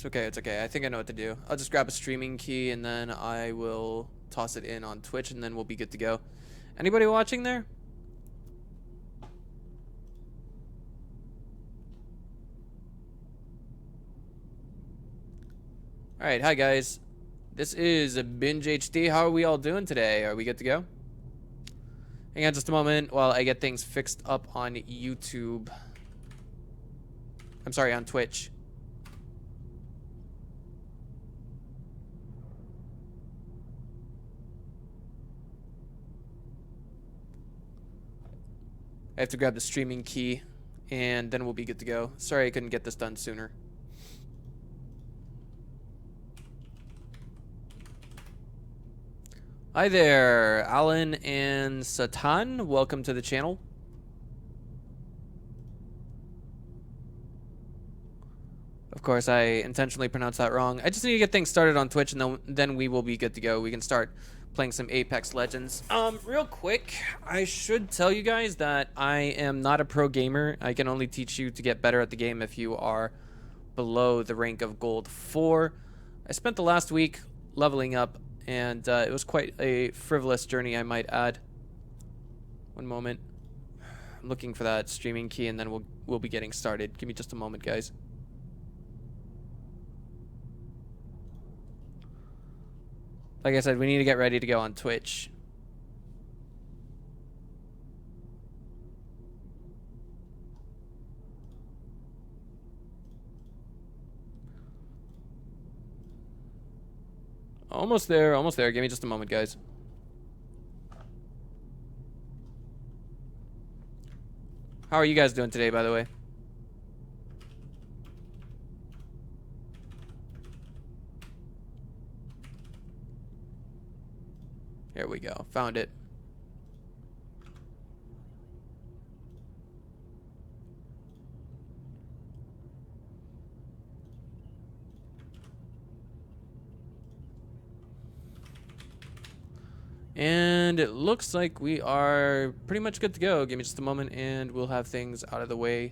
It's okay, it's okay. I think I know what to do. I'll just grab a streaming key and then I will toss it in on Twitch and then we'll be good to go. Anybody watching there? Alright, hi guys. This is a BingeHD. How are we all doing today? Are we good to go? Hang on just a moment while I get things fixed up on YouTube. I'm sorry, on Twitch. I have to grab the streaming key and then we'll be good to go. Sorry I couldn't get this done sooner. Hi there, Alan and Satan. Welcome to the channel. Of course, I intentionally pronounced that wrong. I just need to get things started on Twitch, and then we will be good to go. We can start playing some Apex Legends. Real quick, I should tell you guys that I am not a pro gamer. I can only teach you to get better at the game if you are below the rank of Gold 4. I spent the last week leveling up, and it was quite a frivolous journey, I might add. One moment. I'm looking for that streaming key, and then we'll be getting started. Give me just a moment, guys. Like I said, we need to get ready to go on Twitch. Almost there, almost there. Give me just a moment, guys. How are you guys doing today, by the way? Here we go. Found it. And it looks like we are pretty much good to go. Give me just a moment and we'll have things out of the way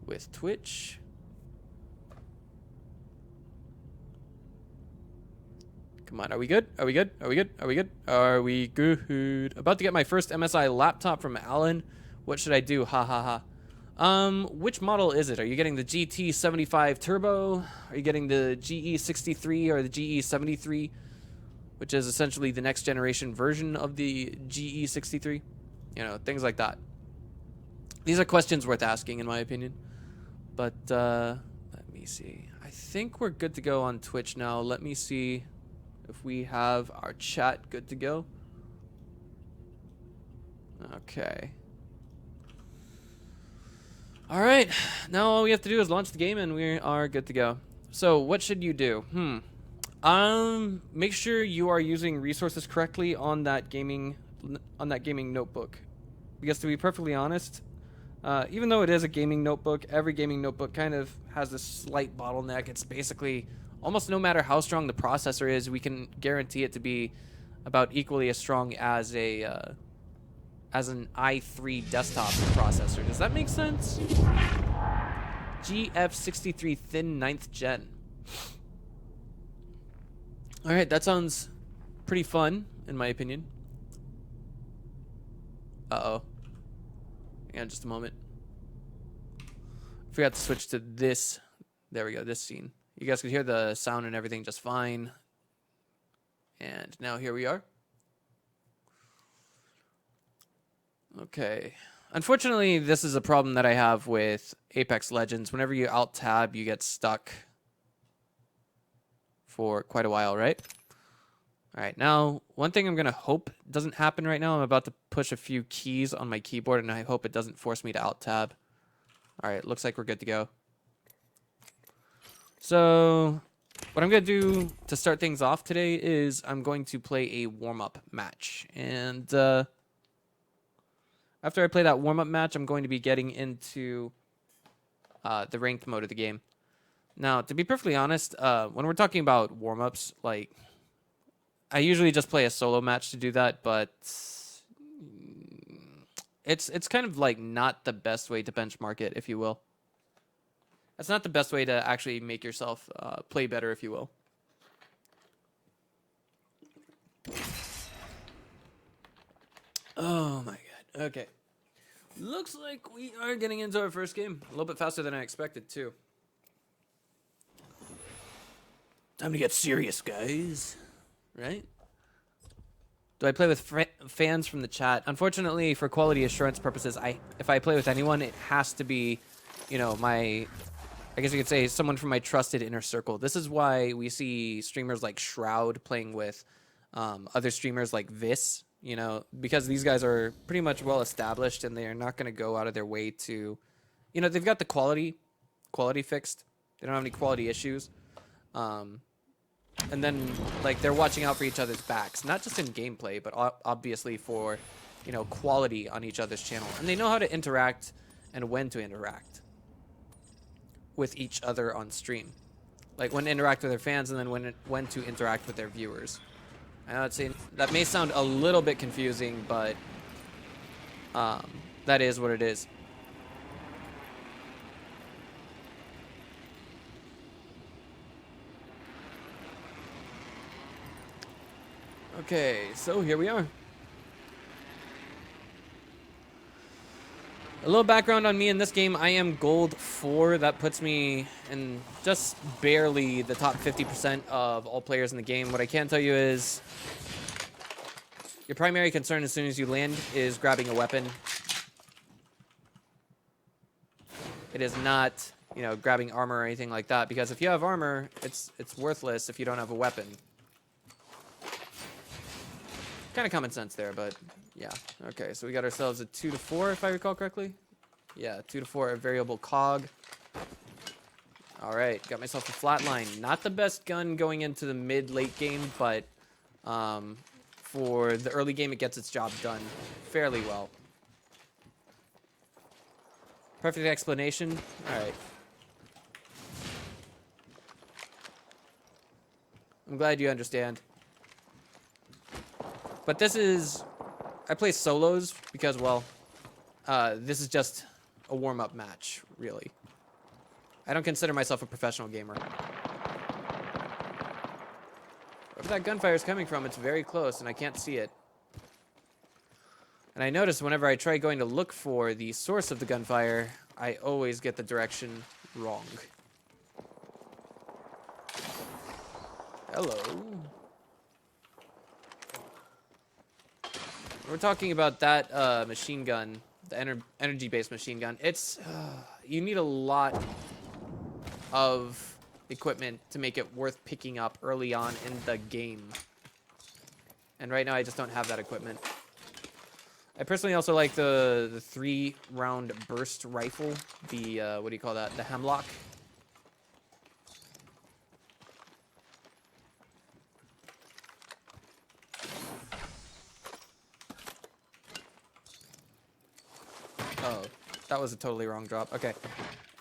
with Twitch. Come on, are we good? Are we good? Are we good? Are we good? Are we good? About to get my first MSI laptop from Alan. What should I do? Ha ha ha. Which model is it? Are you getting the GT75 Turbo? Are you getting the GE63 or the GE73? Which is essentially the next generation version of the GE63. You know, things like that. These are questions worth asking, in my opinion. But, let me see. I think we're good to go on Twitch now. Let me see if we have our chat good to go. Okay. Alright. Now all we have to do is launch the game and we are good to go. So, what should you do? Make sure you are using resources correctly on that gaming notebook. Because to be perfectly honest, even though it is a gaming notebook, every gaming notebook kind of has this slight bottleneck. It's basically almost no matter how strong the processor is, we can guarantee it to be about equally as strong as an i3 desktop processor. Does that make sense? GF63 Thin 9th Gen. Alright, that sounds pretty fun, in my opinion. Uh-oh. Hang on just a moment. Forgot to switch to this. There we go, this scene. You guys could hear the sound and everything just fine. And now here we are. Okay. Unfortunately, this is a problem that I have with Apex Legends. Whenever you Alt-Tab, you get stuck for quite a while, right? Alright, now, one thing I'm going to hope doesn't happen right now, I'm about to push a few keys on my keyboard, and I hope it doesn't force me to Alt-Tab. Alright, looks like we're good to go. So, what I'm going to do to start things off today is I'm going to play a warm-up match. And after I play that warm-up match, I'm going to be getting into the ranked mode of the game. Now, to be perfectly honest, when we're talking about warm-ups, like, I usually just play a solo match to do that, but it's kind of like not the best way to benchmark it, if you will. That's not the best way to actually make yourself play better, if you will. Oh my god. Okay. Looks like we are getting into our first game. A little bit faster than I expected, too. Time to get serious, guys. Right? Do I play with fans from the chat? Unfortunately, for quality assurance purposes, if I play with anyone, it has to be, you know, I guess you could say someone from my trusted inner circle. This is why we see streamers like Shroud playing with other streamers like this, you know, because these guys are pretty much well established and they are not going to go out of their way to, you know, they've got the quality fixed. They don't have any quality issues. And then, like, they're watching out for each other's backs, not just in gameplay, but obviously for, you know, quality on each other's channel. And they know how to interact and when to interact with each other on stream. Like, when to interact with their fans and then when to interact with their viewers. I know that may sound a little bit confusing, but that is what it is. Okay, so here we are. A little background on me in this game. I am gold 4. That puts me in just barely the top 50% of all players in the game. What I can tell you is your primary concern as soon as you land is grabbing a weapon. It is not, you know, grabbing armor or anything like that, because if you have armor, it's worthless if you don't have a weapon. Kind of common sense there, but yeah. Okay, so we got ourselves a 2 to 4, if I recall correctly. Yeah, 2 to 4, a variable cog. All right, got myself a flatline. Not the best gun going into the mid-late game, but for the early game, it gets its job done fairly well. Perfect explanation. All right. I'm glad you understand. But this is, I play solos because, well, this is just a warm-up match, really. I don't consider myself a professional gamer. Wherever that gunfire is coming from, it's very close, and I can't see it. And I notice whenever I try going to look for the source of the gunfire, I always get the direction wrong. Hello. We're talking about that machine gun, the energy-based machine gun. It's you need a lot of equipment to make it worth picking up early on in the game. And right now, I just don't have that equipment. I personally also like the 3-round burst rifle, the what do you call that? The Hemlock. Oh, that was a totally wrong drop. Okay.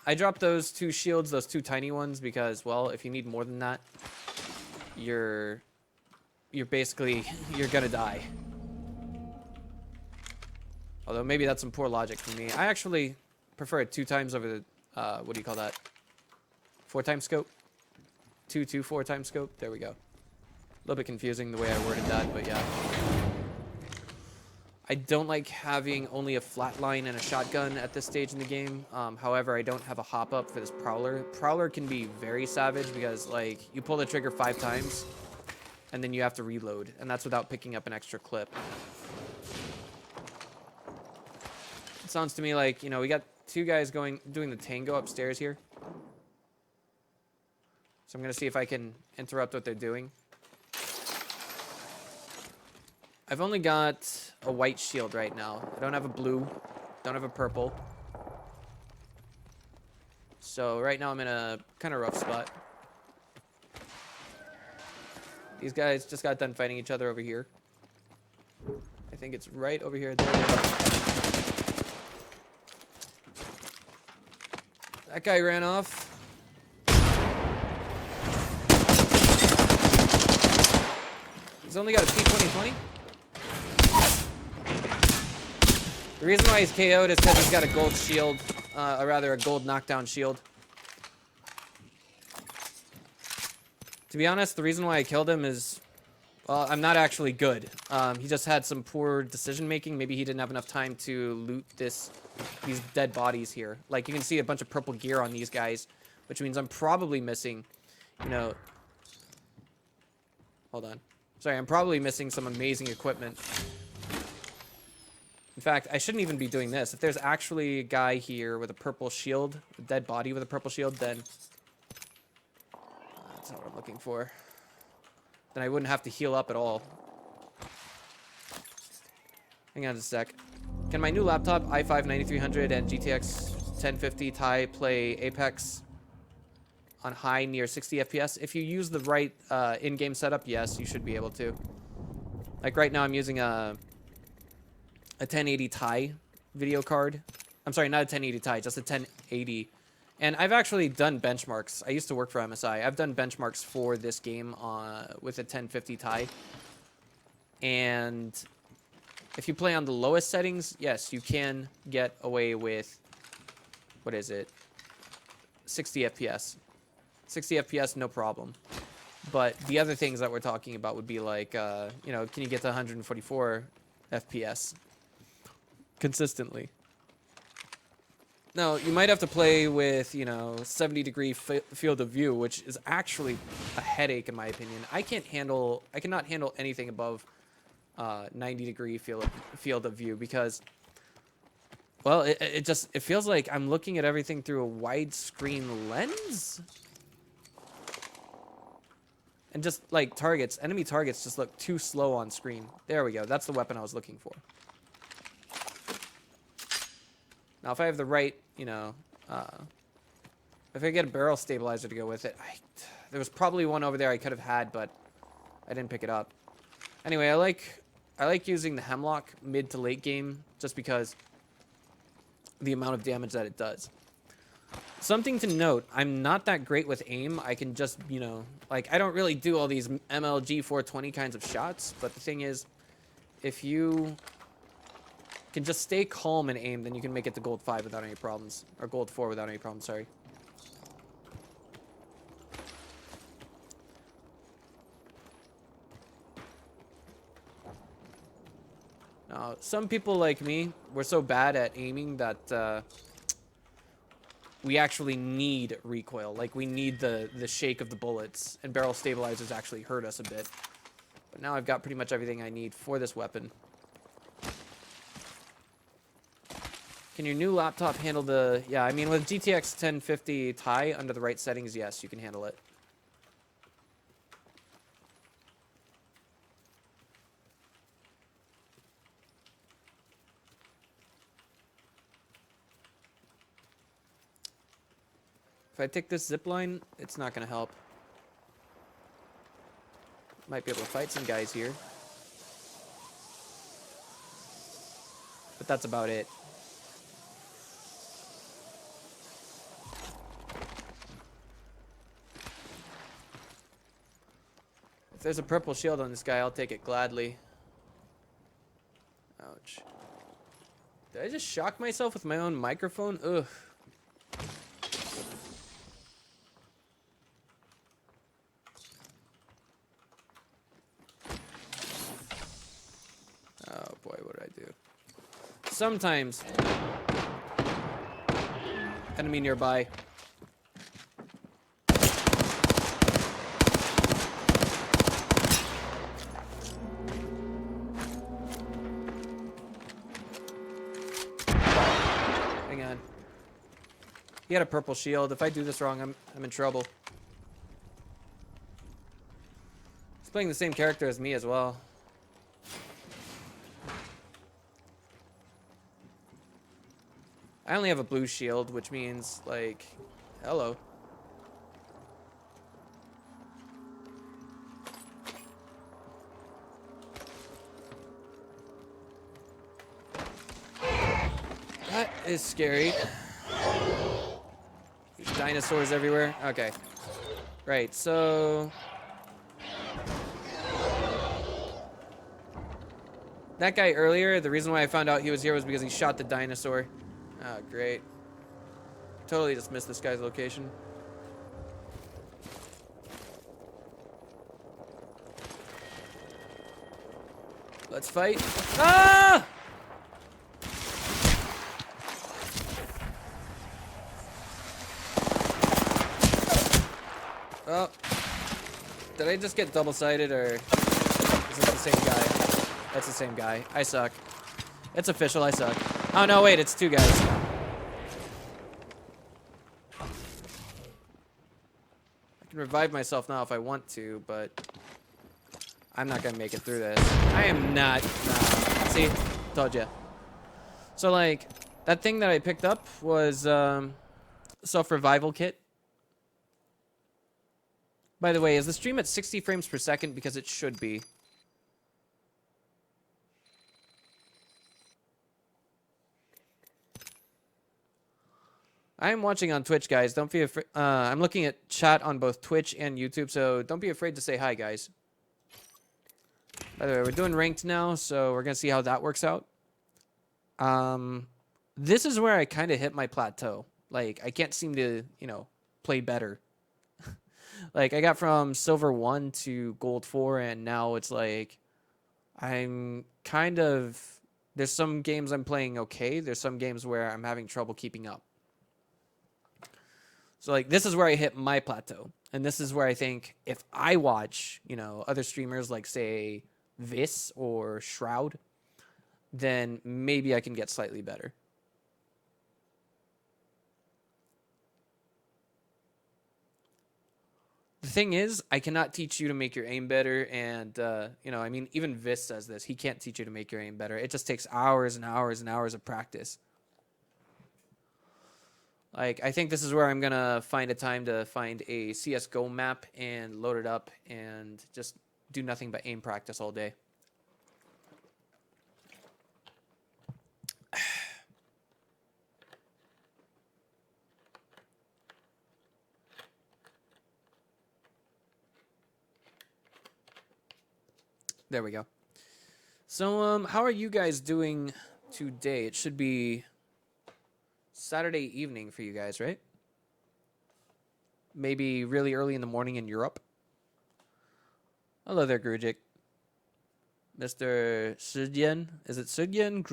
I dropped those 2 shields, those 2 tiny ones, because, well, if you need more than that, you're basically, you're gonna die. Although maybe that's some poor logic from me. I actually prefer it 2 times over the, what do you call that? 4 times scope? 2, 4 times scope? There we go. A little bit confusing the way I worded that, but yeah. I don't like having only a flatline and a shotgun at this stage in the game. However, I don't have a hop-up for this Prowler. Prowler can be very savage because, like, you pull the trigger 5 times, and then you have to reload, and that's without picking up an extra clip. It sounds to me like, you know, we got 2 guys doing the tango upstairs here. So I'm going to see if I can interrupt what they're doing. I've only got a white shield right now. I don't have a blue. Don't have a purple. So right now I'm in a kind of rough spot. These guys just got done fighting each other over here. I think it's right over here. There they are. That guy ran off. He's only got a P2020. The reason why he's KO'd is because he's got a gold shield, or rather a gold knockdown shield. To be honest, the reason why I killed him is, well, I'm not actually good. He just had some poor decision making. Maybe he didn't have enough time to loot these dead bodies here. Like, you can see a bunch of purple gear on these guys, which means I'm probably missing, you know... Hold on. Sorry, I'm probably missing some amazing equipment. In fact, I shouldn't even be doing this. If there's actually a guy here with a purple shield, a dead body with a purple shield, then... that's not what I'm looking for. Then I wouldn't have to heal up at all. Hang on just a sec. Can my new laptop, i5-9300 and GTX 1050 Ti play Apex on high near 60 FPS? If you use the right in-game setup, yes, you should be able to. Like right now I'm using a 1080 Ti video card. I'm sorry, not a 1080 Ti, just a 1080. And I've actually done benchmarks. I used to work for MSI. I've done benchmarks for this game with a 1050 Ti. And if you play on the lowest settings, yes, you can get away with, what is it? 60 FPS. 60 FPS, no problem. But the other things that we're talking about would be like, you know, can you get to 144 FPS consistently? Now, you might have to play with, you know, 70-degree field of view, which is actually a headache in my opinion. I cannot handle anything above 90-degree field of view because, well, it feels like I'm looking at everything through a widescreen lens. And just like enemy targets just look too slow on screen. There we go. That's the weapon I was looking for. Now, if I have the right, you know, if I get a barrel stabilizer to go with it, there was probably one over there I could have had, but I didn't pick it up. Anyway, I like using the Hemlock mid to late game just because the amount of damage that it does. Something to note, I'm not that great with aim. I can just, you know, like, I don't really do all these MLG 420 kinds of shots, but the thing is, if you can just stay calm and aim, then you can make it to gold 5 without any problems. Or gold 4 without any problems, sorry. Now, some people like me, we're so bad at aiming that we actually need recoil. Like, we need the shake of the bullets, and barrel stabilizers actually hurt us a bit. But now I've got pretty much everything I need for this weapon. Can your new laptop handle the... Yeah, I mean, with GTX 1050 Ti under the right settings, yes, you can handle it. If I take this zip line, it's not going to help. Might be able to fight some guys here. But that's about it. If there's a purple shield on this guy, I'll take it gladly. Ouch. Did I just shock myself with my own microphone? Ugh. Oh boy, what did I do? Sometimes. Enemy nearby. Hang on. He had a purple shield. If I do this wrong, I'm in trouble. He's playing the same character as me as well. I only have a blue shield, which means, like, hello. That is scary. There's dinosaurs everywhere. Okay. Right, so... that guy earlier, the reason why I found out he was here was because he shot the dinosaur. Oh, great. Totally just missed this guy's location. Let's fight. Ah! Oh. Did I just get double-sided, or is this the same guy? That's the same guy. I suck. It's official, I suck. Oh, no, wait, it's 2 guys. I can revive myself now if I want to, but I'm not gonna make it through this. I am not. See? Told ya. So, like, that thing that I picked up was, self-revival kit. By the way, is the stream at 60 frames per second? Because it should be. I am watching on Twitch, guys. Don't be afraid. I'm looking at chat on both Twitch and YouTube, so don't be afraid to say hi, guys. By the way, we're doing ranked now, so we're going to see how that works out. This is where I kind of hit my plateau. Like, I can't seem to, you know, play better. Like, I got from Silver 1 to Gold 4, and now it's like, I'm kind of... There's some games I'm playing okay. There's some games where I'm having trouble keeping up. So, like, this is where I hit my plateau. And this is where I think if I watch, you know, other streamers like, say, Vis or Shroud, then maybe I can get slightly better. The thing is, I cannot teach you to make your aim better, and, you know, I mean, even Vis says this. He can't teach you to make your aim better. It just takes hours and hours and hours of practice. Like, I think this is where I'm going to find a time to find a CSGO map and load it up and just do nothing but aim practice all day. There we go. So, how are you guys doing today? It should be Saturday evening for you guys, right? Maybe really early in the morning in Europe. Hello there, Grujic. Mr. Sudyan. Is it Sudyan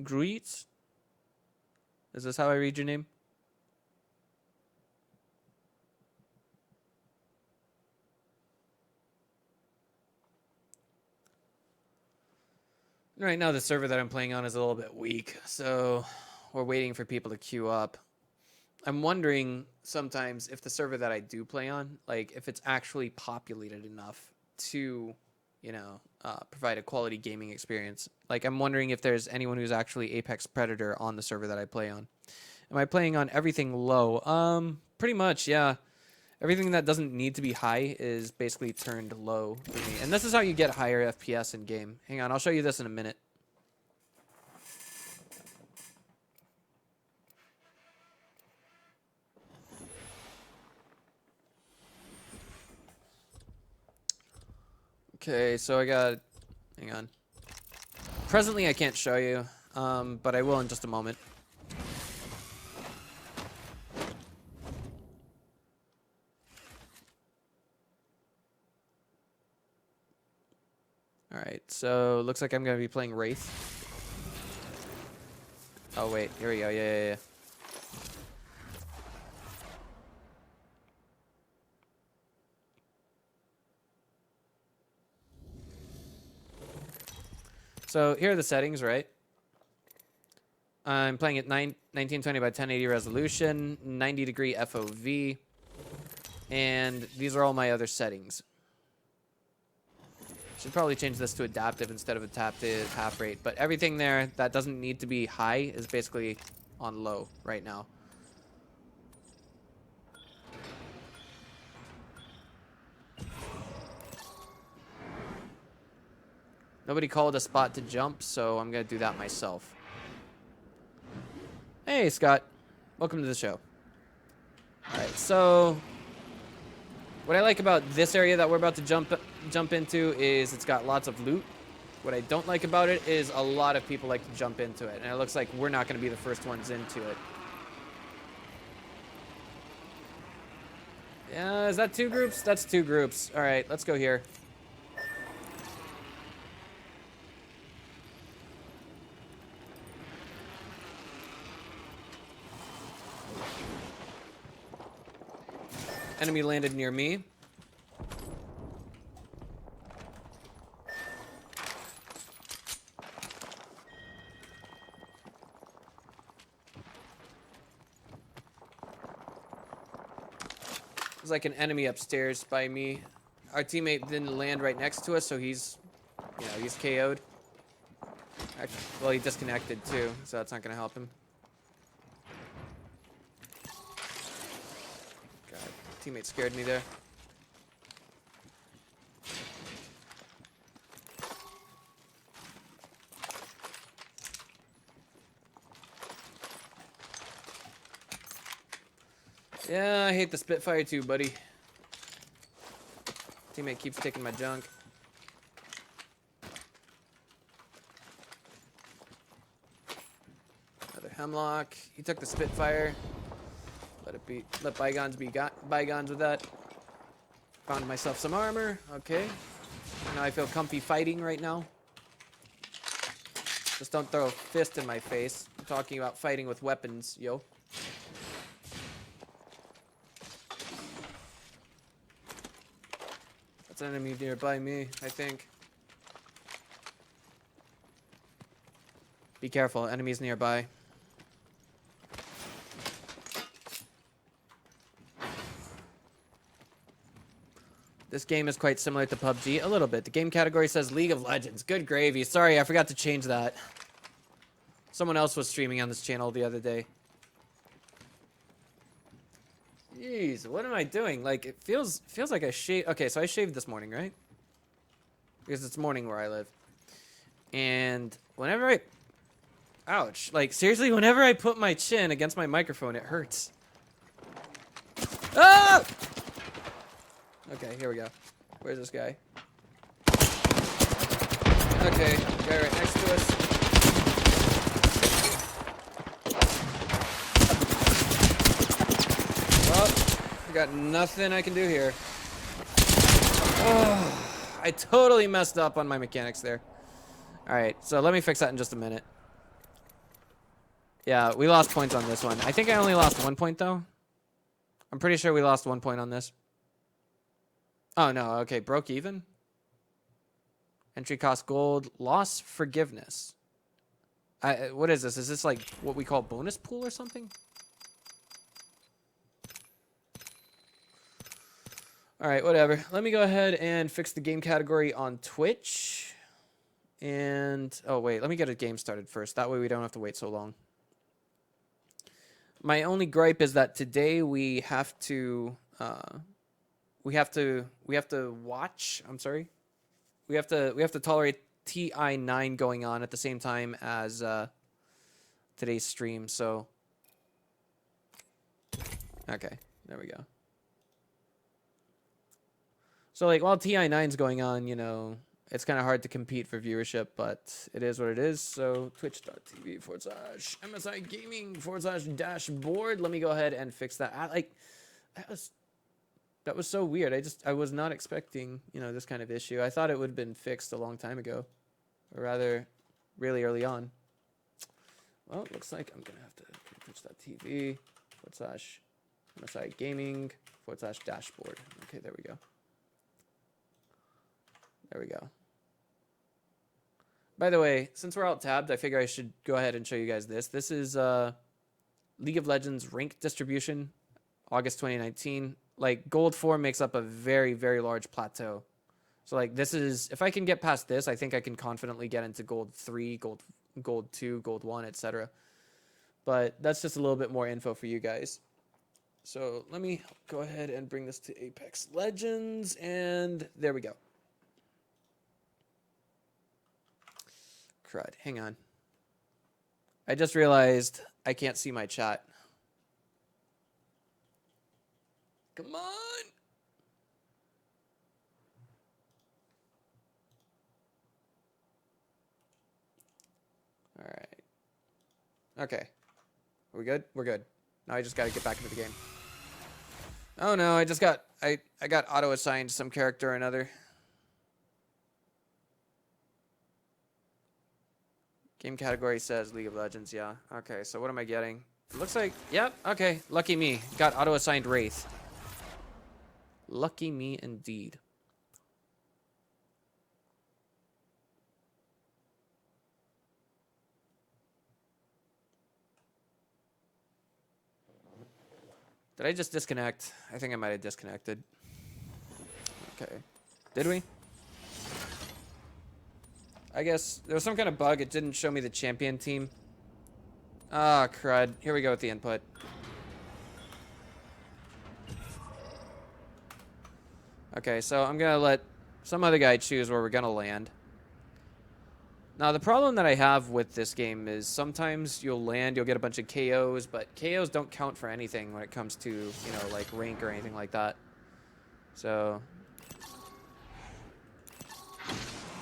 Grujits? Is this how I read your name? Right now, the server that I'm playing on is a little bit weak, so we're waiting for people to queue up. I'm wondering sometimes if the server that I do play on, like, if it's actually populated enough to, you know, provide a quality gaming experience. Like, I'm wondering if there's anyone who's actually Apex Predator on the server that I play on. Am I playing on everything low? Pretty much, yeah. Everything that doesn't need to be high is basically turned low for me. And this is how you get higher FPS in game. Hang on, I'll show you this in a minute. Okay, so I got... Hang on. Presently, I can't show you, but I will in just a moment. Alright, so looks like I'm going to be playing Wraith. Oh, wait, here we go. Yeah. So here are the settings, right? I'm playing at 1920 by 1080 resolution, 90-degree FOV, and these are all my other settings. Should probably change this to adaptive instead of adaptive half rate, but everything there that doesn't need to be high is basically on low right now. Nobody called a spot to jump, so I'm going to do that myself. Hey, Scott. Welcome to the show. Alright, so what I like about this area that we're about to jump into is it's got lots of loot. What I don't like about it is a lot of people like to jump into it, and it looks like we're not going to be the first ones into it. Yeah, is that 2 groups? That's 2 groups. Alright, let's go here. Enemy landed near me. There's like an enemy upstairs by me. Our teammate didn't land right next to us, so he's, you know, he's KO'd. Actually, well, he disconnected too, so that's not gonna help him. God, teammate scared me there. Yeah, I hate the Spitfire too, buddy. Teammate keeps taking my junk. Another Hemlock. He took the Spitfire. Let it be. Let bygones be bygones with that. Found myself some armor. Okay. Now I feel comfy fighting right now. Just don't throw a fist in my face. I'm talking about fighting with weapons, yo. That's an enemy nearby me, I think. Be careful, enemies nearby. This game is quite similar to PUBG, a little bit. The game category says League of Legends. Good gravy. Sorry, I forgot to change that. Someone else was streaming on this channel the other day. Jeez, what am I doing? Like, it feels like I shaved. Okay, so I shaved this morning, right? Because it's morning where I live. And whenever I... Ouch. Like, seriously, whenever I put my chin against my microphone, it hurts. Ah! Okay, here we go. Where's this guy? Okay, guy right next to us. Well, I got nothing I can do here. Oh, I totally messed up on my mechanics there. Alright, so let me fix that in just a minute. Yeah, we lost points on this one. I think I only lost 1 point, though. I'm pretty sure we lost 1 point on this. Oh, no. Okay, broke even. Entry cost gold. Loss forgiveness. What is this? Is this like what we call bonus pool or something? All right, whatever. Let me go ahead and fix the game category on Twitch. And, oh, wait. Let me get a game started first. That way we don't have to wait so long. My only gripe is that today we have to... We have to watch. I'm sorry. We have to tolerate TI9 going on at the same time as today's stream. So, okay, there we go. So like while TI9's going on, you know, it's kind of hard to compete for viewership, but it is what it is. So twitch.tv/MSI Gaming/dashboard. Let me go ahead and fix that. That was so weird. I was not expecting, you know, this kind of issue. I thought it would have been fixed a long time ago. Or rather, really early on. Well, it looks like I'm going to have to twitch.tv/MSI Gaming/dashboard. Okay, there we go. There we go. By the way, since we're alt tabbed, I figure I should go ahead and show you guys this. This is League of Legends rank distribution, August 2019. Like, Gold 4 makes up a very, very large plateau. So, like, this is... If I can get past this, I think I can confidently get into Gold 3, Gold 2, Gold 1, etc. But that's just a little bit more info for you guys. So, let me go ahead and bring this to Apex Legends. And there we go. Crud. Hang on. I just realized I can't see my chat. Come on. All right. Okay. Are we good? We're good. Now I just got to get back into the game. Oh no, I just got I got auto assigned to some character or another. Game category says League of Legends, yeah. Okay, so what am I getting? It looks like, yep, okay, lucky me. Got auto assigned Wraith. Lucky me indeed. Did I just disconnect? I think I might have disconnected. Okay. Did we? I guess there was some kind of bug. It didn't show me the champion team. Ah, crud. Here we go with the input. Okay, so I'm going to let some other guy choose where we're going to land. Now, the problem that I have with this game is sometimes you'll land, you'll get a bunch of KOs, but KOs don't count for anything when it comes to, you know, like rank or anything like that. So,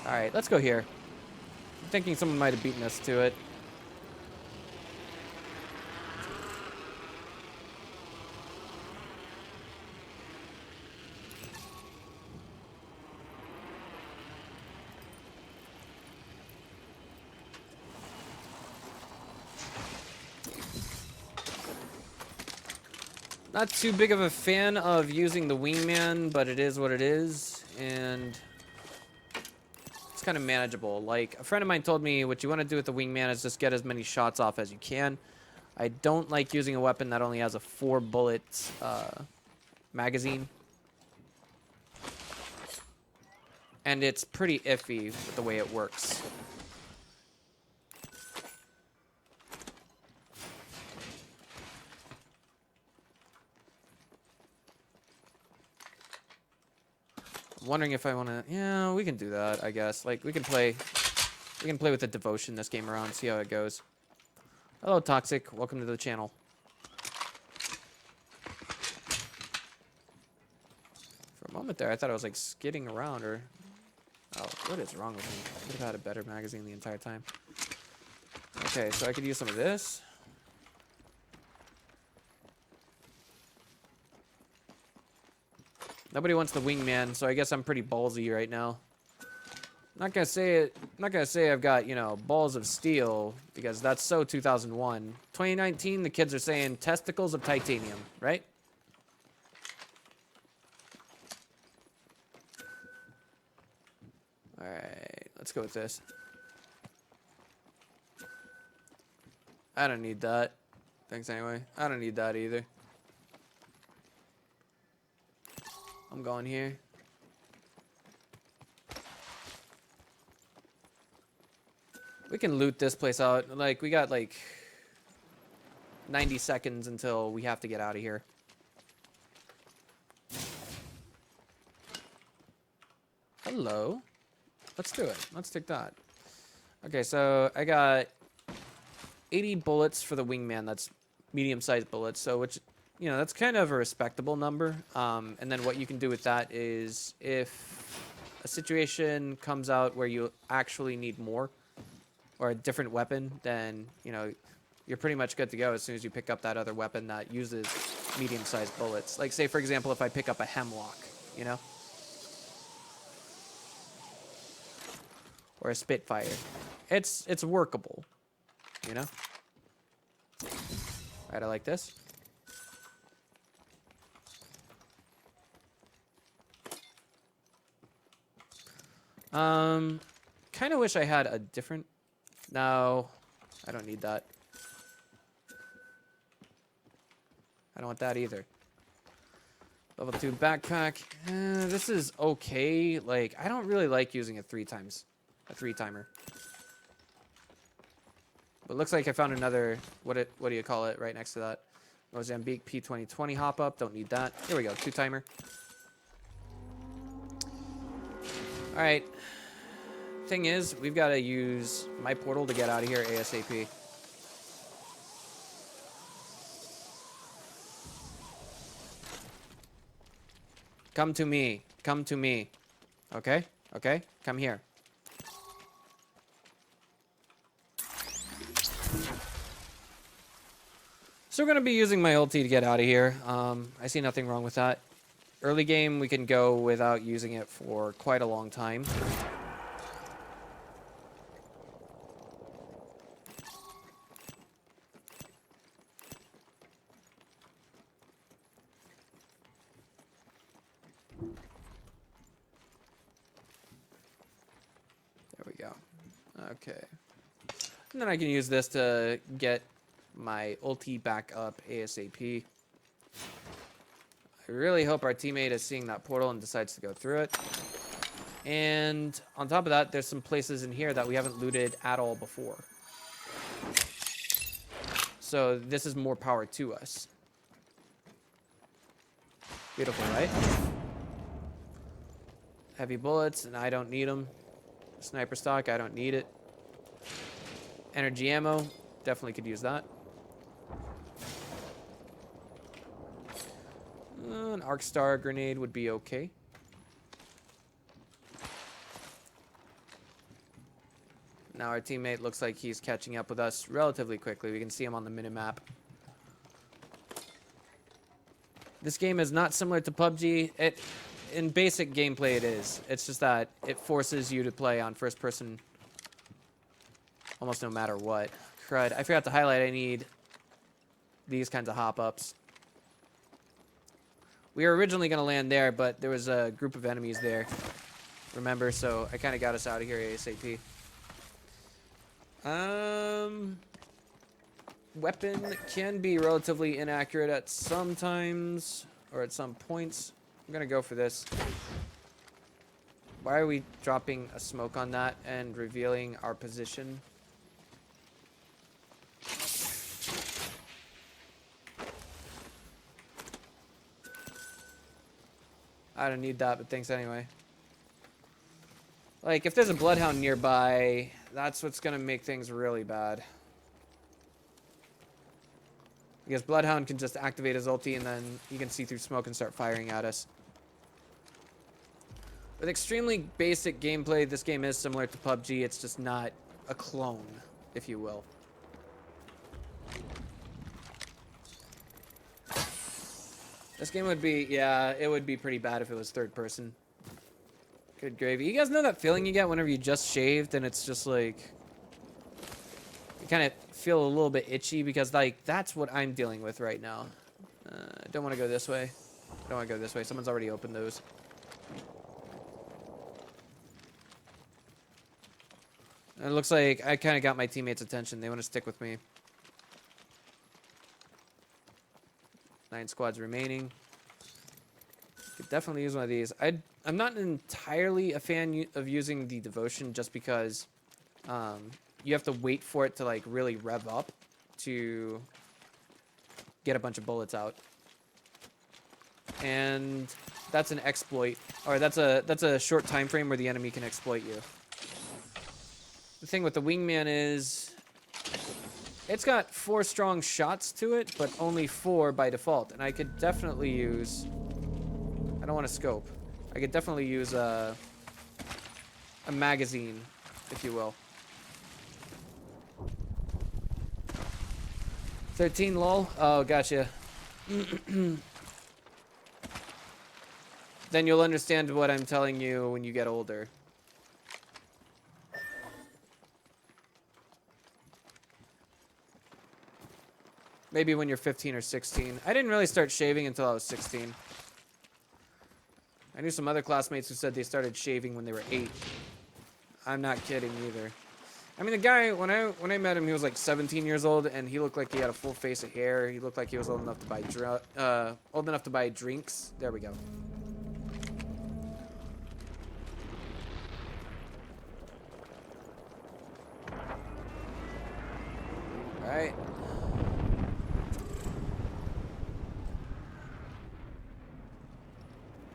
alright, let's go here. I'm thinking someone might have beaten us to it. Not too big of a fan of using the wingman, but it is what it is, and it's kind of manageable. Like, a friend of mine told me what you want to do with the wingman is just get as many shots off as you can. I don't like using a weapon that only has a 4-bullet magazine. And it's pretty iffy with the way it works. I'm wondering if I want to... Yeah, we can do that, I guess. Like, we can play with the devotion this game around, see how it goes. Hello, Toxic. Welcome to the channel. For a moment there, I thought I was, like, skidding around, or... Oh, what is wrong with me? I could have had a better magazine the entire time. Okay, so I could use some of this. Nobody wants the wingman, so I guess I'm pretty ballsy right now. Not gonna say it. Not gonna say I've got, you know, balls of steel, because that's so 2001. 2019, the kids are saying testicles of titanium, right? All right, let's go with this. I don't need that. Thanks anyway. I don't need that either. I'm going here. We can loot this place out. Like, we got like 90 seconds until we have to get out of here. Hello. Let's do it. Let's take that. Okay, so I got 80 bullets for the wingman. That's medium-sized bullets. So, which, you know, that's kind of a respectable number. And then what you can do with that is if a situation comes out where you actually need more or a different weapon, then, you know, you're pretty much good to go as soon as you pick up that other weapon that uses medium-sized bullets. Like, say, for example, if I pick up a hemlock, you know? Or a Spitfire. It's workable, you know? Alright, I like this. Kind of wish I had a different... No, I don't need that. I don't want that either. Level 2 backpack. This is okay. Like, I don't really like using a three-timer. But it looks like I found another, what do you call it, right next to that. Mozambique P2020 hop-up. Don't need that. Here we go, 2-timer. Alright. Thing is, we've got to use my portal to get out of here ASAP. Come to me. Come to me. Okay? Okay? Come here. So we're going to be using my ulti to get out of here. I see nothing wrong with that. Early game, we can go without using it for quite a long time. Okay. And then I can use this to get my ulti back up ASAP. I really hope our teammate is seeing that portal and decides to go through it. And on top of that, there's some places in here that we haven't looted at all before. So this is more power to us. Beautiful, right? Heavy bullets, and I don't need them. Sniper stock, I don't need it. Energy ammo, definitely could use that. An arc star grenade would be okay. Now our teammate looks like he's catching up with us relatively quickly. We can see him on the minimap. This game is not similar to PUBG. In basic gameplay, it is. It's just that it forces you to play on first person almost no matter what. Crud. I forgot to highlight I need these kinds of hop-ups. We were originally going to land there, but there was a group of enemies there. Remember? So I kind of got us out of here ASAP. Weapon can be relatively inaccurate at some times, or at some points. I'm gonna go for this. Why are we dropping a smoke on that and revealing our position? I don't need that, but thanks anyway. Like, if there's a bloodhound nearby, that's what's gonna make things really bad. Because bloodhound can just activate his ulti and then you can see through smoke and start firing at us. With extremely basic gameplay, this game is similar to PUBG. It's just not a clone, if you will. This game would be, yeah, it would be pretty bad if it was third person. Good gravy. You guys know that feeling you get whenever you just shaved and it's just like, you kind of feel a little bit itchy because like, that's what I'm dealing with right now. I don't want to go this way. I don't want to go this way. Someone's already opened those. It looks like I kind of got my teammates' attention. They want to stick with me. 9 squads remaining. Could definitely use one of these. I'm not entirely a fan of using the devotion just because you have to wait for it to like really rev up to get a bunch of bullets out. And that's an exploit, or that's a short time frame where the enemy can exploit you. The thing with the wingman is it's got 4 strong shots to it, but only 4 by default. And I could definitely use, I don't want to scope. I could definitely use a magazine, if you will. 13 lol. Oh, gotcha. Then you'll understand what I'm telling you when you get older. Maybe when you're 15 or 16. I didn't really start shaving until I was 16. I knew some other classmates who said they started shaving when they were 8. I'm not kidding either. I mean, the guy, when I met him, he was like 17 years old, and he looked like he had a full face of hair. He looked like he was old enough to buy drinks. There we go. All right.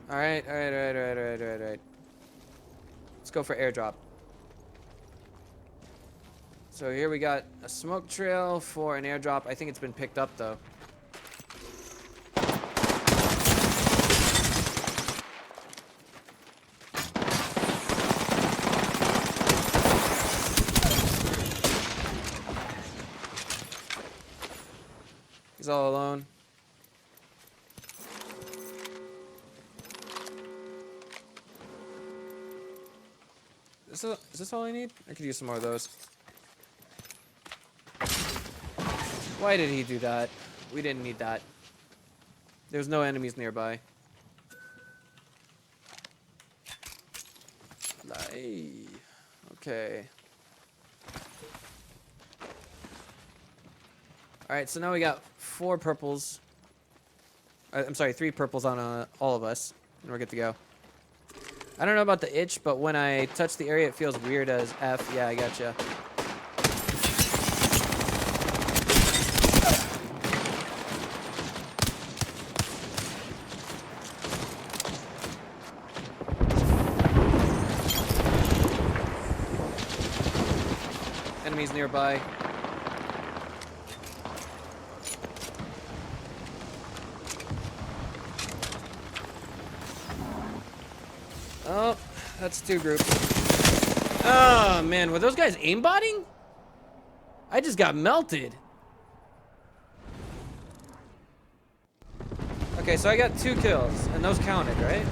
All right. Let's go for airdrop. So here we got a smoke trail for an airdrop. I think it's been picked up though. He's all alone. Is this all I need? I could use some more of those. Why did he do that? We didn't need that. There's no enemies nearby. Okay. Alright, so now we got 4 purples. I'm sorry, 3 purples on all of us. And we're good to go. I don't know about the itch, but when I touch the area, it feels weird as F. Yeah, I gotcha. Enemies nearby. Oh, that's 2 groups. Oh, man. Were those guys aimbotting? I just got melted. Okay, so I got 2 kills, and those counted, right?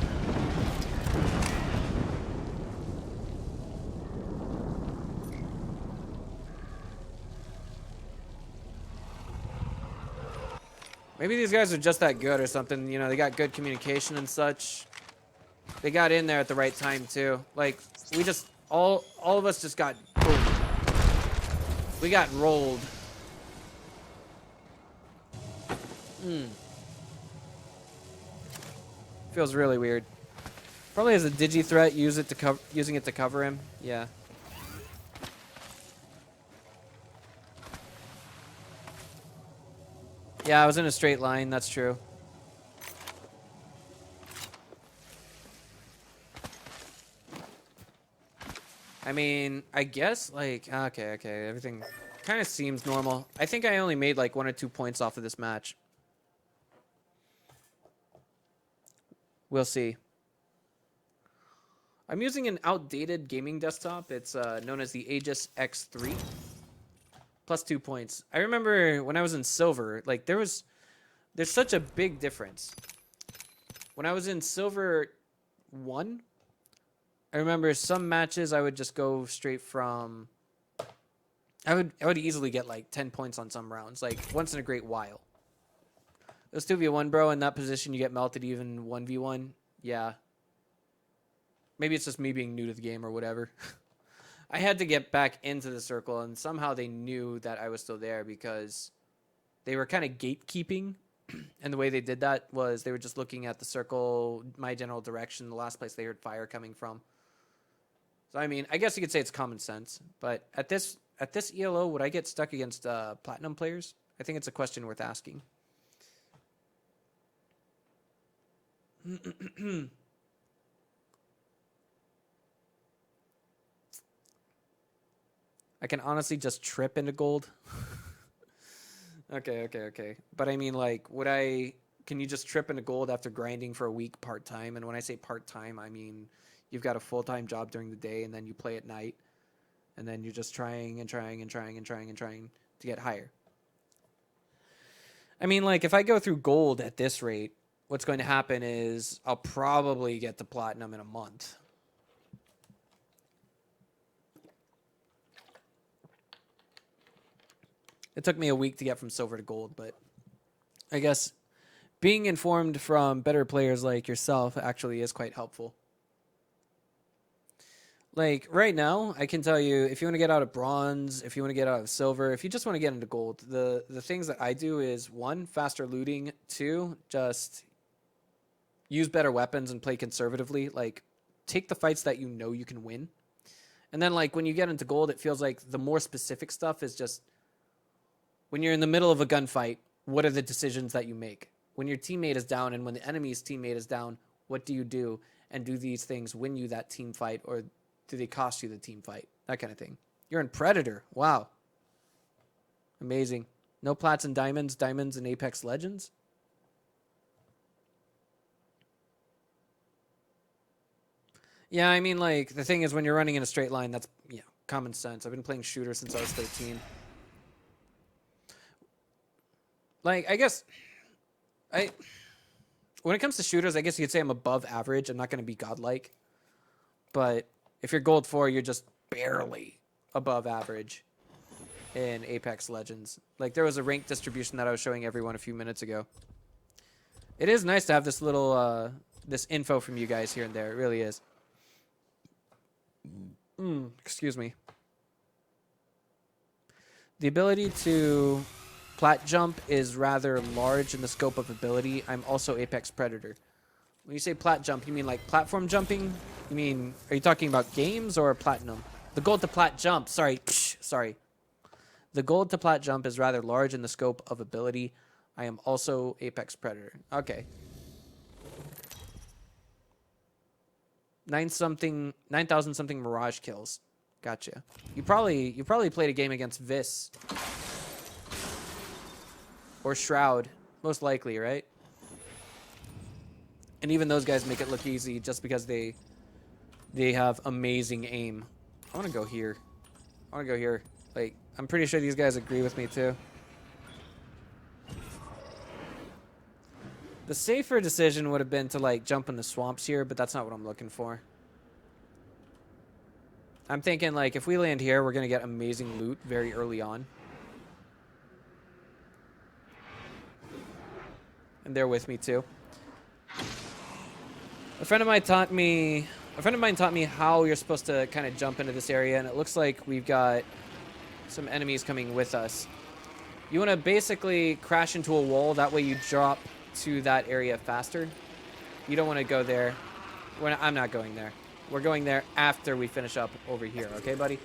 Maybe these guys are just that good or something. You know, they got good communication and such. They got in there at the right time, too. Like, we just... All of us just got... Boom. We got rolled. Feels really weird. Probably as a digi threat, using it to cover him. Yeah. Yeah, I was in a straight line. That's true. I mean, I guess, like, okay. Everything kind of seems normal. I think I only made, like, 1 or 2 points off of this match. We'll see. I'm using an outdated gaming desktop. It's known as the Aegis X3. Plus 2 points. I remember when I was in silver, like, there's such a big difference. When I was in silver 1, I remember some matches I would just go straight from... I would easily get like 10 points on some rounds, like once in a great while. It was 2v1, bro. In that position, you get melted even 1v1. Yeah. Maybe it's just me being new to the game or whatever. I had to get back into the circle, and somehow they knew that I was still there because they were kind of gatekeeping. And the way they did that was they were just looking at the circle, my general direction, the last place they heard fire coming from. So, I mean, I guess you could say it's common sense. But at this ELO, would I get stuck against platinum players? I think it's a question worth asking. I can honestly just trip into gold. Okay. But I mean, like, can you just trip into gold after grinding for a week part-time? And when I say part-time, I mean you've got a full-time job during the day, and then you play at night, and then you're just trying to get higher. I mean, like, if I go through gold at this rate, what's going to happen is I'll probably get to platinum in a month. It took me a week to get from silver to gold, but I guess being informed from better players like yourself actually is quite helpful. Like, right now, I can tell you, if you want to get out of bronze, if you want to get out of silver, if you just want to get into gold, the things that I do is, 1, faster looting, 2, just use better weapons and play conservatively. Like, take the fights that you know you can win. And then, like, when you get into gold, it feels like the more specific stuff is just, when you're in the middle of a gunfight, what are the decisions that you make? When your teammate is down and when the enemy's teammate is down, what do you do? And do these things win you that team fight, or do they cost you the team fight? That kind of thing. You're in Predator. Wow. Amazing. No plats and diamonds. Diamonds in Apex Legends. Yeah, I mean, like, the thing is, when you're running in a straight line, that's, yeah, common sense. I've been playing shooter since I was 13. Like, I guess... When it comes to shooters, I guess you could say I'm above average. I'm not going to be godlike. But if you're gold 4, you're just barely above average in Apex Legends. Like, there was a rank distribution that I was showing everyone a few minutes ago. It is nice to have this little, this info from you guys here and there. It really is. Excuse me. The ability to Plat jump is rather large in the scope of ability. I'm also Apex Predator. When you say plat jump, you mean like platform jumping? You mean, are you talking about games or platinum? The gold to plat jump, sorry. Sorry. The gold to plat jump is rather large in the scope of ability. I am also Apex Predator. Okay. 9,000 something Mirage kills. Gotcha. You probably played a game against Vis. Or Shroud. Most likely, right? And even those guys make it look easy just because they have amazing aim. I want to go here. I want to go here. Like, I'm pretty sure these guys agree with me too. The safer decision would have been to like jump in the swamps here, but that's not what I'm looking for. I'm thinking like if we land here, we're going to get amazing loot very early on. And they're with me too. A friend of mine taught me how you're supposed to kind of jump into this area, and it looks like we've got some enemies coming with us. You want to basically crash into a wall, that way you drop to that area faster. You don't want to go there. I'm not going there. We're going there after we finish up over here, okay, buddy?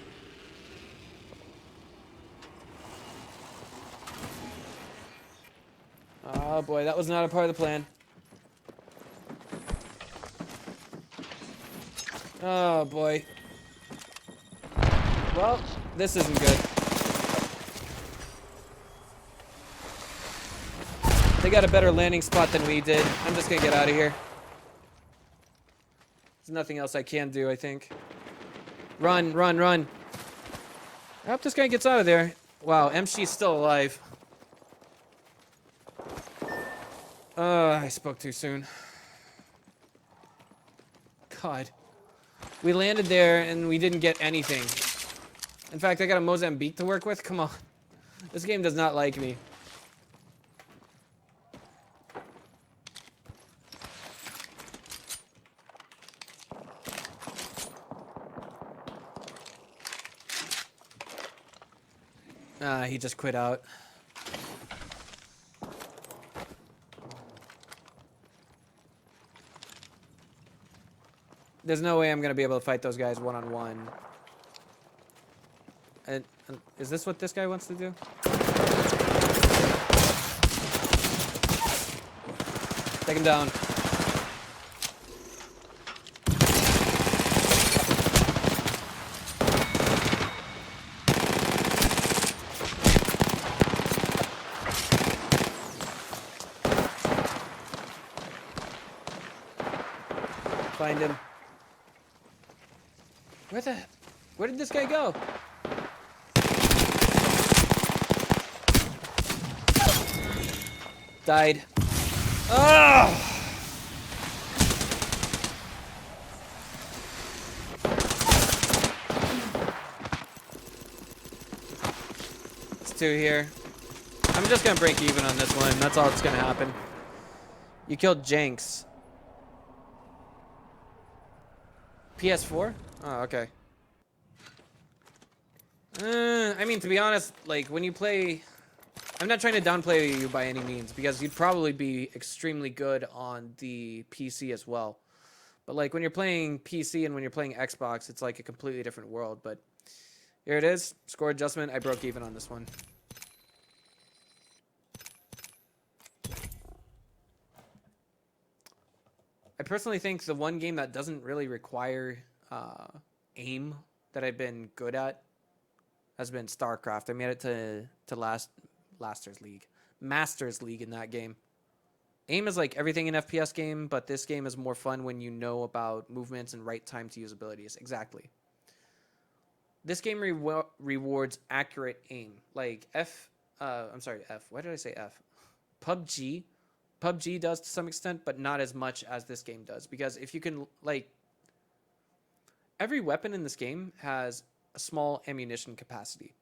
Oh boy, that was not a part of the plan. Oh boy. Well, this isn't good. They got a better landing spot than we did. I'm just gonna get out of here. There's nothing else I can do, I think. Run, run, run. I hope this guy gets out of there. Wow, MC's still alive. I spoke too soon. God. We landed there and we didn't get anything. In fact, I got a Mozambique to work with. Come on. This game does not like me. He just quit out. There's no way I'm going to be able to fight those guys one-on-one. And is this what this guy wants to do? Take him down. Find him. Where did this guy go? Died. Oh! It's two here. I'm just gonna break even on this one. That's all that's gonna happen. You killed Jenks. PS4? Oh, okay. I mean, to be honest, like, when you play... I'm not trying to downplay you by any means, because you'd probably be extremely good on the PC as well. But, like, when you're playing PC and when you're playing Xbox, it's, like, a completely different world. But here it is. Score adjustment. I broke even on this one. I personally think the one game that doesn't really require aim that I've been good at has been StarCraft. I made it to Masters League in that game. Aim is like everything in FPS game, but this game is more fun when you know about movements and right time to use abilities. Exactly. This game rewards accurate aim. Like I'm sorry, F. Why did I say F? PUBG does to some extent, but not as much as this game does. Because if you can, like, every weapon in this game has a small ammunition capacity.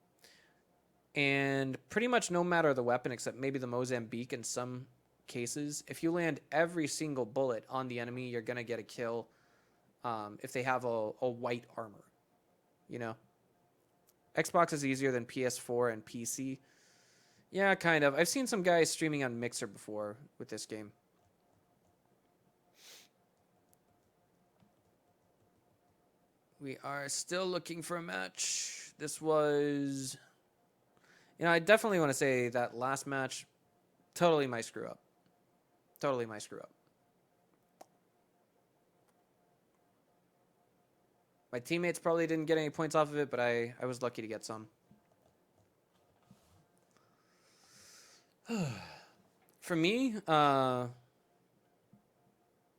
And pretty much no matter the weapon, except maybe the Mozambique in some cases, if you land every single bullet on the enemy, you're going to get a kill if they have a white armor. You know? Xbox is easier than PS4 and PC. Yeah, kind of. I've seen some guys streaming on Mixer before with this game. We are still looking for a match. This was... I definitely want to say that last match, totally my screw up. Totally my screw up. My teammates probably didn't get any points off of it, but I was lucky to get some. For me,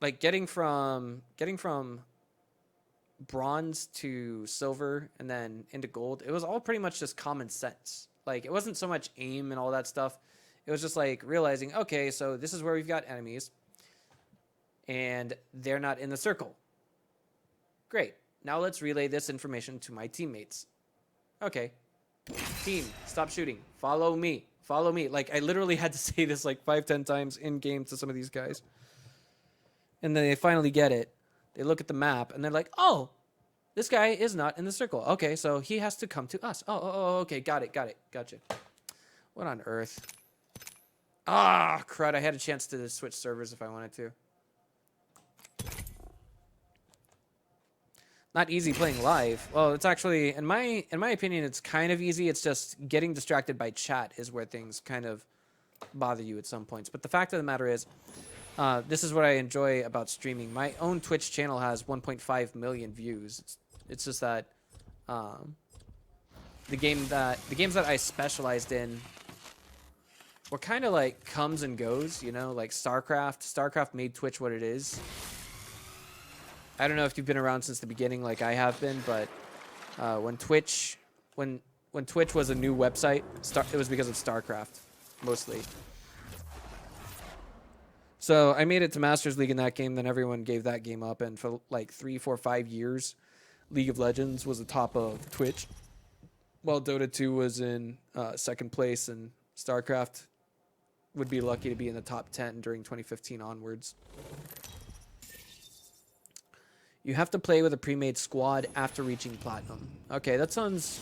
like getting from bronze to silver and then into gold, it was all pretty much just common sense. Like, it wasn't so much aim and all that stuff. It was just like realizing, okay, so this is where we've got enemies and they're not in the circle. Great. Now let's relay this information to my teammates. Okay. Team, stop shooting. Follow me. Follow me. Like, I literally had to say this like 5-10 times in game to some of these guys. And then they finally get it. They look at the map and they're like, oh, this guy is not in the circle. Okay, so he has to come to us. Oh, okay. Got it. Gotcha. What on earth? Ah, crud. I had a chance to switch servers if I wanted to. Not easy playing live. Well, it's actually, in my opinion, it's kind of easy. It's just getting distracted by chat is where things kind of bother you at some points. But the fact of the matter is, this is what I enjoy about streaming. My own Twitch channel has 1.5 million views. It's just that the games that I specialized in were kind of like comes and goes, like StarCraft. StarCraft made Twitch what it is. I don't know if you've been around since the beginning like I have been, but when Twitch was a new website, it was because of StarCraft, mostly. So I made it to Masters League in that game, then everyone gave that game up, and for like 3, 4, 5 years, League of Legends was the top of Twitch, while Dota 2 was in second place, and StarCraft would be lucky to be in the top 10 during 2015 onwards. You have to play with a pre-made squad after reaching platinum. Okay, that sounds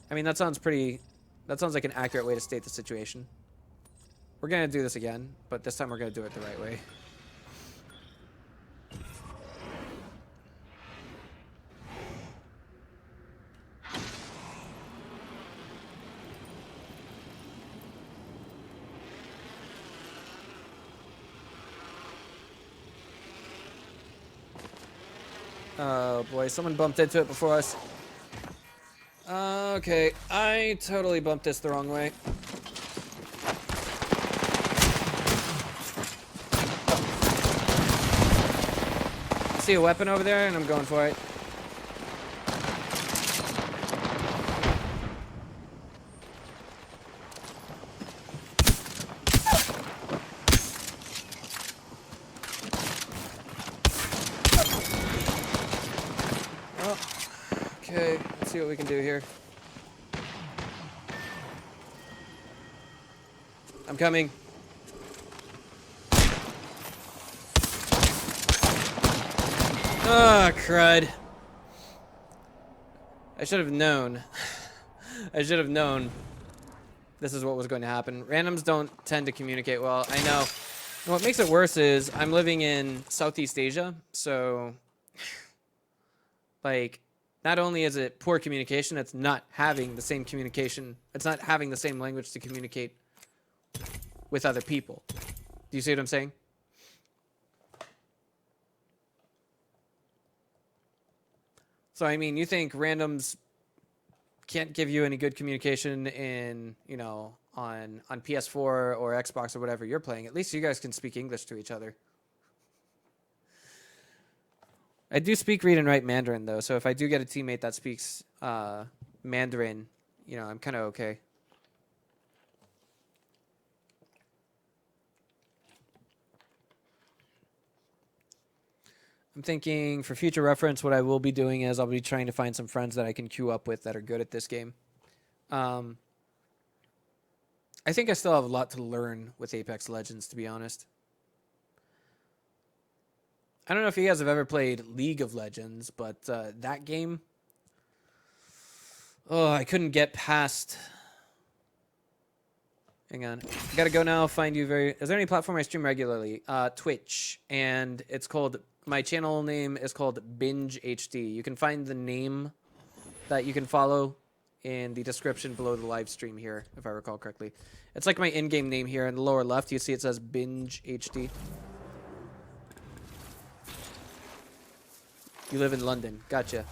like an accurate way to state the situation. We're going to do this again, but this time we're going to do it the right way. Oh boy, someone bumped into it before us. Okay, I totally bumped this the wrong way. I see a weapon over there and I'm going for it. Okay, let's see what we can do here. I'm coming. Ah, crud. I should have known. I should have known this is what was going to happen. Randoms don't tend to communicate well. I know. And what makes it worse is I'm living in Southeast Asia, so like, not only is it poor communication, it's not having the same communication. It's not having the same language to communicate with other people. Do you see what I'm saying? So, I mean, you think randoms can't give you any good communication in, on PS4 or Xbox or whatever you're playing. At least you guys can speak English to each other. I do speak, read, and write Mandarin, though, so if I do get a teammate that speaks Mandarin, I'm kind of okay. I'm thinking, for future reference, what I will be doing is I'll be trying to find some friends that I can queue up with that are good at this game. I think I still have a lot to learn with Apex Legends, to be honest. I don't know if you guys have ever played League of Legends, but that game, I couldn't get past Hang on. I gotta go now. Find you very. Is there any platform I stream regularly? Twitch, and it's called. My channel name is called BingeHD. You can find the name that you can follow in the description below the live stream here, if I recall correctly. It's like my in-game name here in the lower left. You see it says BingeHD. You live in London. Gotcha.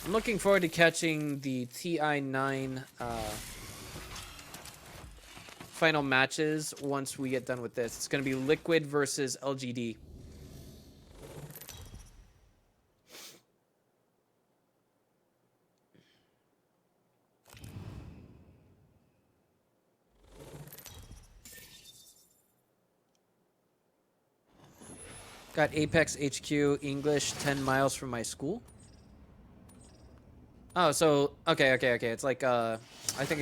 I'm looking forward to catching the TI9 final matches once we get done with this. It's going to be Liquid versus LGD. Got Apex HQ English 10 miles from my school. Oh, so okay. It's like I think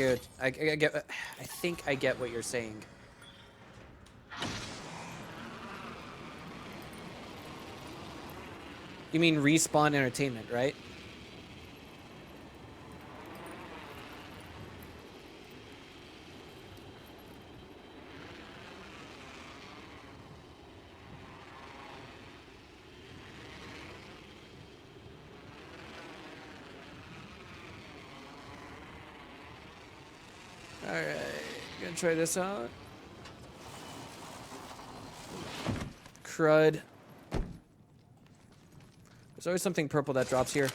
I get what you're saying. You mean Respawn Entertainment, right? Alright, gonna try this out. Crud. There's always something purple that drops here.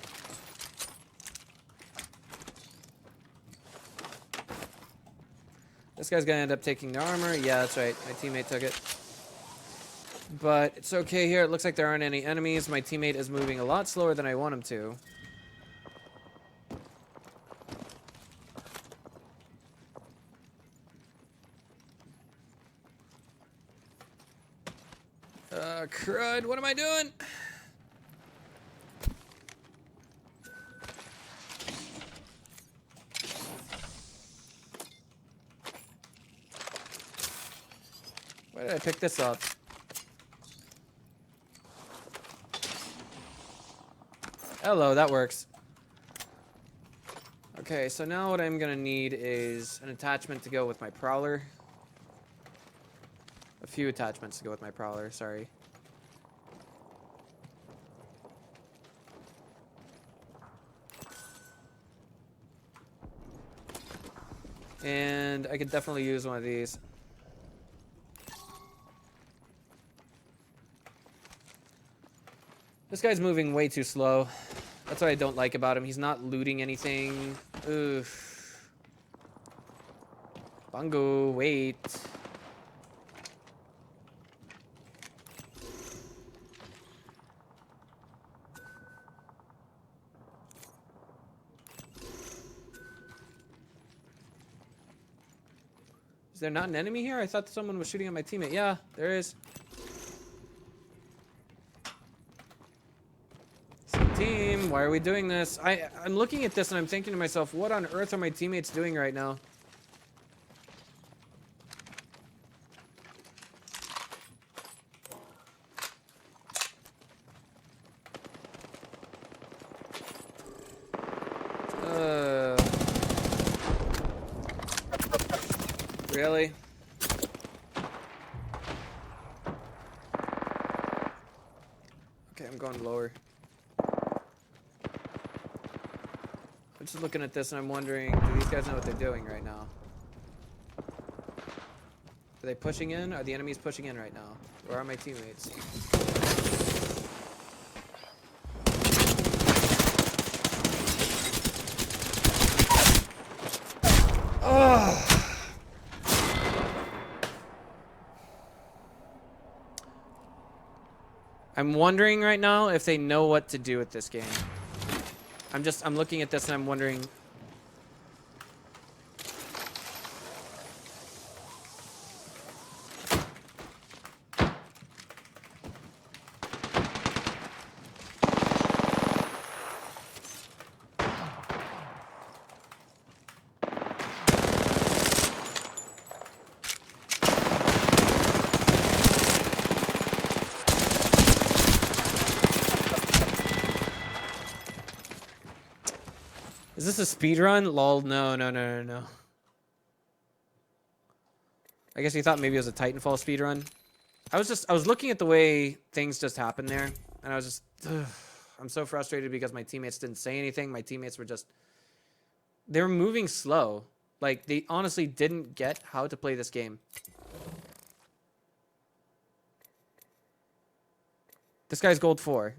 This guy's gonna end up taking the armor. Yeah, that's right. My teammate took it. But it's okay here. It looks like there aren't any enemies. My teammate is moving a lot slower than I want him to. Crud, what am I doing? Why did I pick this up? Hello, that works. Okay, so now what I'm gonna need is an attachment to go with my Prowler. A few attachments to go with my Prowler, sorry. And I could definitely use one of these. This guy's moving way too slow. That's what I don't like about him. He's not looting anything. Oof. Bongo, wait. Is there not an enemy here? I thought someone was shooting at my teammate. Yeah, there is. Team, why are we doing this? I'm looking at this and I'm thinking to myself, what on earth are my teammates doing right now? Really? Okay, I'm going lower. I'm just looking at this and I'm wondering, do these guys know what they're doing right now? Are they pushing in? Are the enemies pushing in right now? Where are my teammates? Oh! I'm wondering right now if they know what to do with this game. I'm looking at this and I'm wondering. this a speed run? Lol, no. I guess you thought maybe it was a Titanfall speed run. I was looking at the way things just happened there, and I was just, I'm so frustrated because my teammates didn't say anything. My teammates were just, they were moving slow. Like, they honestly didn't get how to play this game. This guy's gold 4.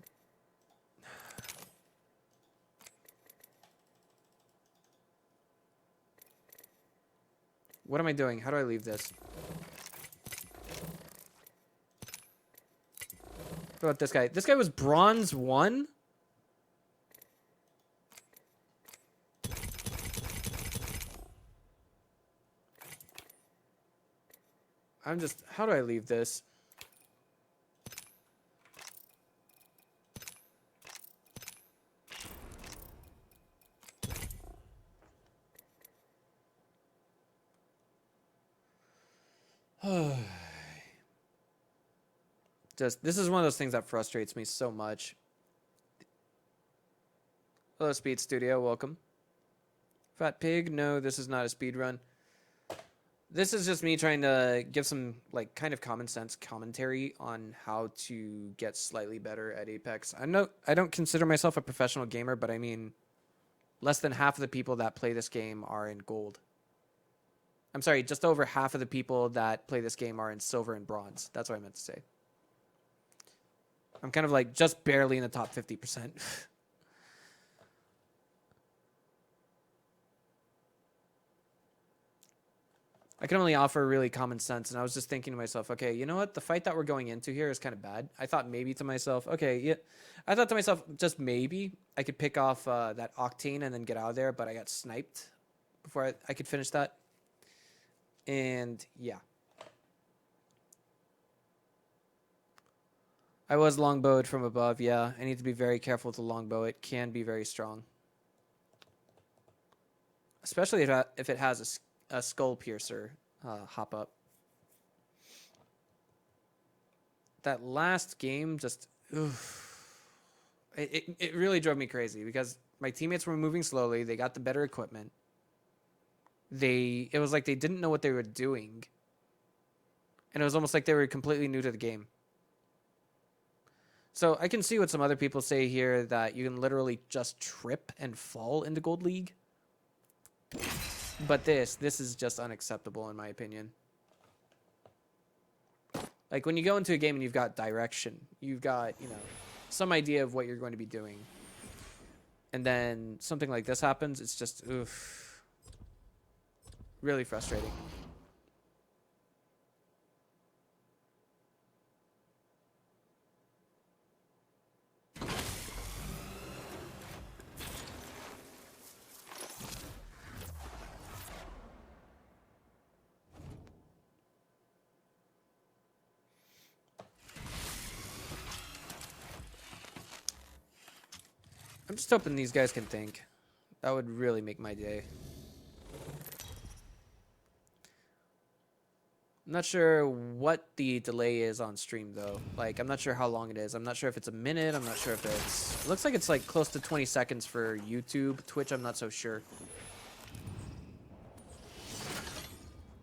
What am I doing? How do I leave this? What about this guy? This guy was bronze 1? I'm just... How do I leave this? This is one of those things that frustrates me so much. Hello, Speed Studio. Welcome. Fat Pig. No, this is not a speed run. This is just me trying to give some, like, kind of common sense commentary on how to get slightly better at Apex. I don't consider myself a professional gamer, but I mean, less than half of the people that play this game are in gold. I'm sorry, just over half of the people that play this game are in silver and bronze. That's what I meant to say. I'm kind of like just barely in the top 50%. I can only offer really common sense, and I was just thinking to myself, okay, you know what? The fight that we're going into here is kind of bad. I thought maybe to myself, okay, yeah. I thought to myself, just maybe I could pick off that Octane and then get out of there, but I got sniped before I could finish that. And yeah. I was longbowed from above, yeah. I need to be very careful with the longbow. It can be very strong. Especially if it has a skull piercer hop up. That last game just... It really drove me crazy because my teammates were moving slowly. They got the better equipment. It was like they didn't know what they were doing. And it was almost like they were completely new to the game. So I can see what some other people say here, that you can literally just trip and fall into Gold League. But this is just unacceptable in my opinion. Like when you go into a game and you've got direction, you've got, you know, some idea of what you're going to be doing. And then something like this happens, it's just, oof. Really frustrating. I'm just hoping these guys can think. That would really make my day. I'm not sure what the delay is on stream, though. Like, I'm not sure how long it is. I'm not sure if it's a minute. I'm not sure if it's... It looks like it's, like, close to 20 seconds for YouTube. Twitch, I'm not so sure.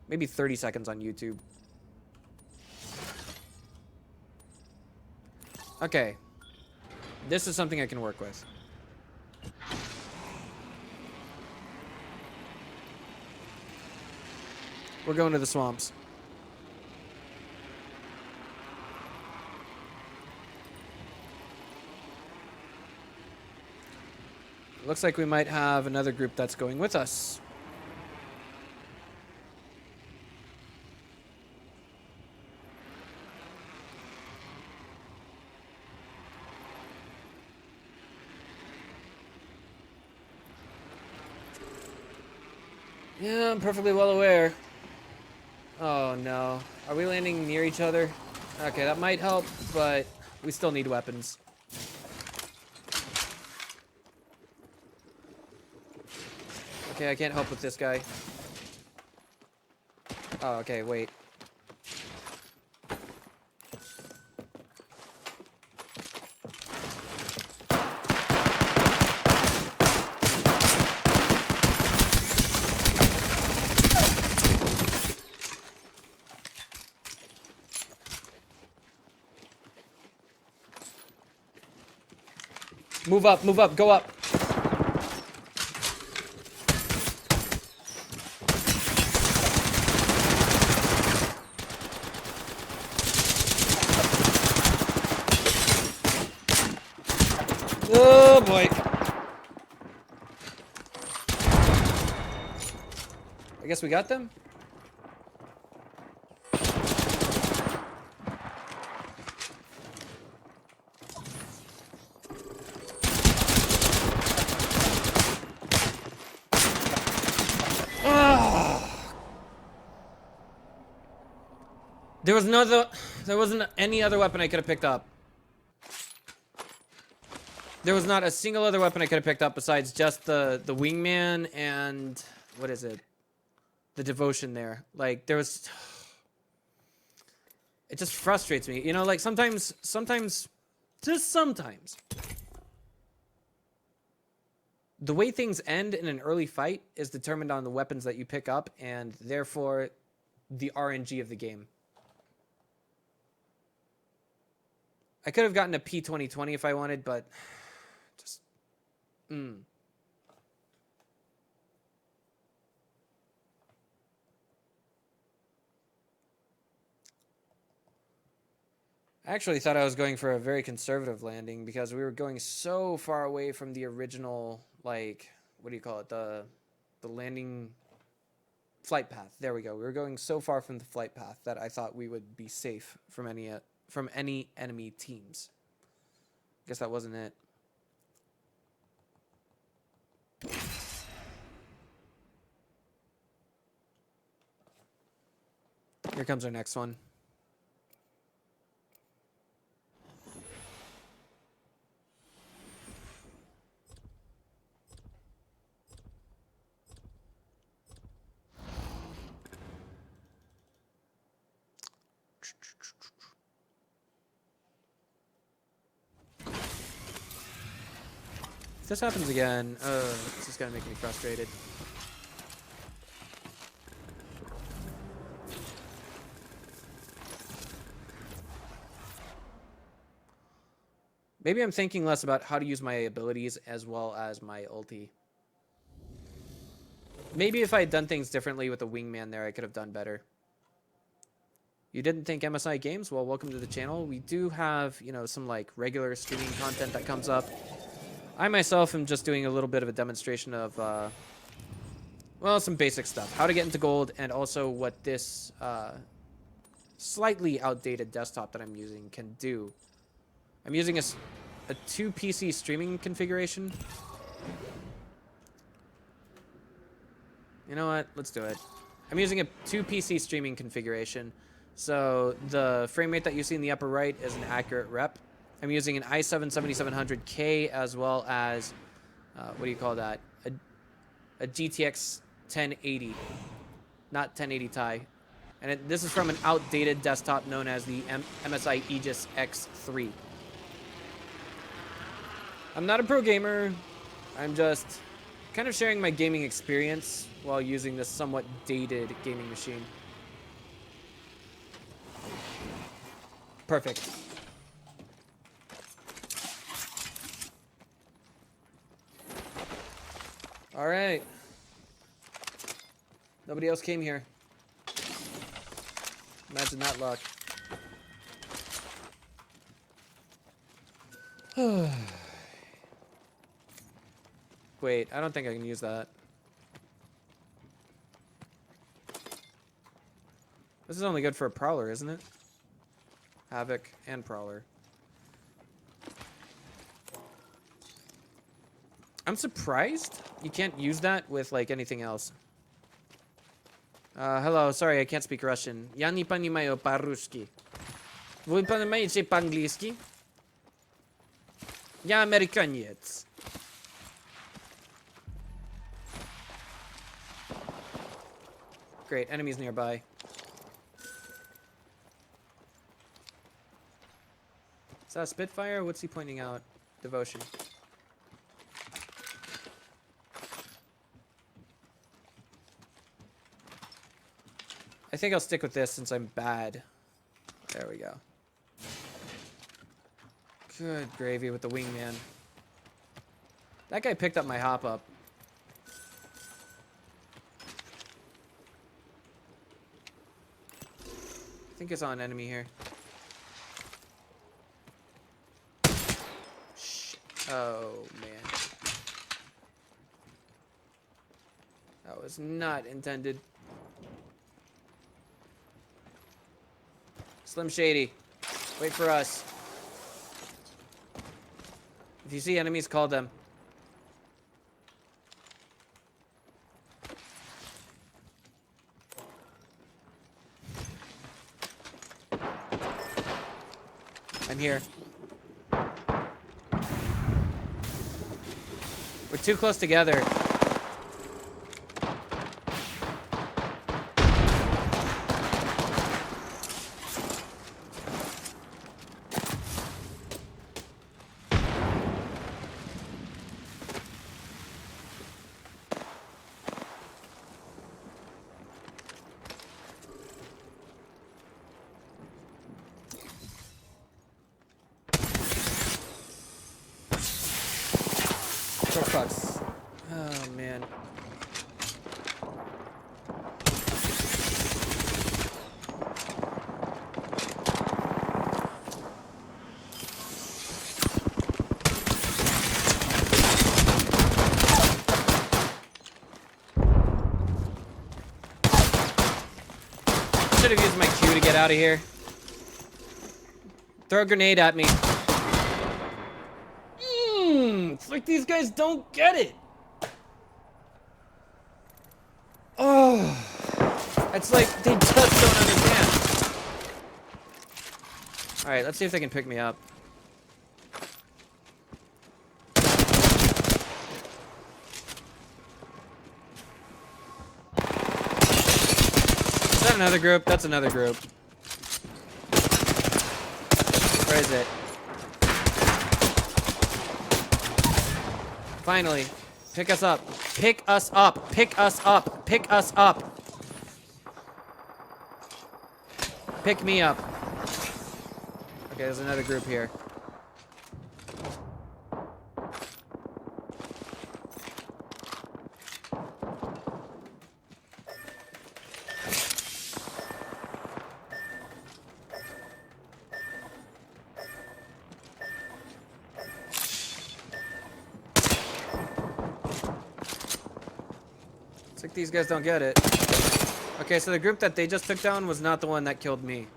Maybe 30 seconds on YouTube. Okay. This is something I can work with. We're going to the swamps. Looks like we might have another group that's going with us. Yeah, I'm perfectly well aware. Oh no. Are we landing near each other? Okay, that might help, but we still need weapons. Okay, I can't help with this guy. Oh, okay, wait. Move up, go up. Oh boy. I guess we got them? There wasn't any other weapon I could have picked up. There was not a single other weapon I could have picked up besides just the wingman and what is it? The devotion there. Like there was it just frustrates me. You know, like sometimes just sometimes the way things end in an early fight is determined on the weapons that you pick up and therefore the RNG of the game. I could have gotten a P2020 if I wanted, but just I actually thought I was going for a very conservative landing because we were going so far away from the original, like, what do you call it? The landing flight path. There we go. We were going so far from the flight path that I thought we would be safe from any enemy teams. Guess that wasn't it. Here comes our next one. If this happens again, it's just gonna make me frustrated. Maybe I'm thinking less about how to use my abilities as well as my ulti. Maybe if I had done things differently with the wingman there, I could have done better. You didn't think MSI Games? Well, welcome to the channel. We do have, you know, some like regular streaming content that comes up. I myself am just doing a little bit of a demonstration of, well, some basic stuff. How to get into gold and also what this slightly outdated desktop that I'm using can do. I'm using a 2 PC streaming configuration. You know what? Let's do it. I'm using a 2 PC streaming configuration. So the frame rate that you see in the upper right is an accurate rep. I'm using an i7-7700K as well as, what do you call that? A GTX 1080, not 1080 Ti. And this is from an outdated desktop known as the MSI Aegis X3. I'm not a pro gamer. I'm just kind of sharing my gaming experience while using this somewhat dated gaming machine. Perfect. All right. Nobody else came here. Imagine that luck. Wait, I don't think I can use that. This is only good for a Prowler, isn't it? Havoc and Prowler. I'm surprised you can't use that with, like, anything else. Hello, sorry, I can't speak Russian. Я не понимаю по-русски. Вы понимаете по-английски? Я американец. Great, enemies nearby. Is that a Spitfire? What's he pointing out? Devotion. I think I'll stick with this since I'm bad. There we go. Good gravy with the wingman. That guy picked up my hop up. I think it's on enemy here. Shit. Oh, man. That was not intended. Slim Shady, wait for us. If you see enemies, call them. I'm here. We're too close together. For fucks. Oh, man. Should have used my Q to get out of here. Throw a grenade at me. It's like these guys don't get it. Oh, it's like they just don't understand. All right, let's see if they can pick me up. Is that another group? That's another group. Where is it? Finally. Pick us up. Pick us up. Pick us up. Pick us up. Pick me up. Okay, there's another group here. It's like these guys don't get it. Okay, so the group that they just took down was not the one that killed me.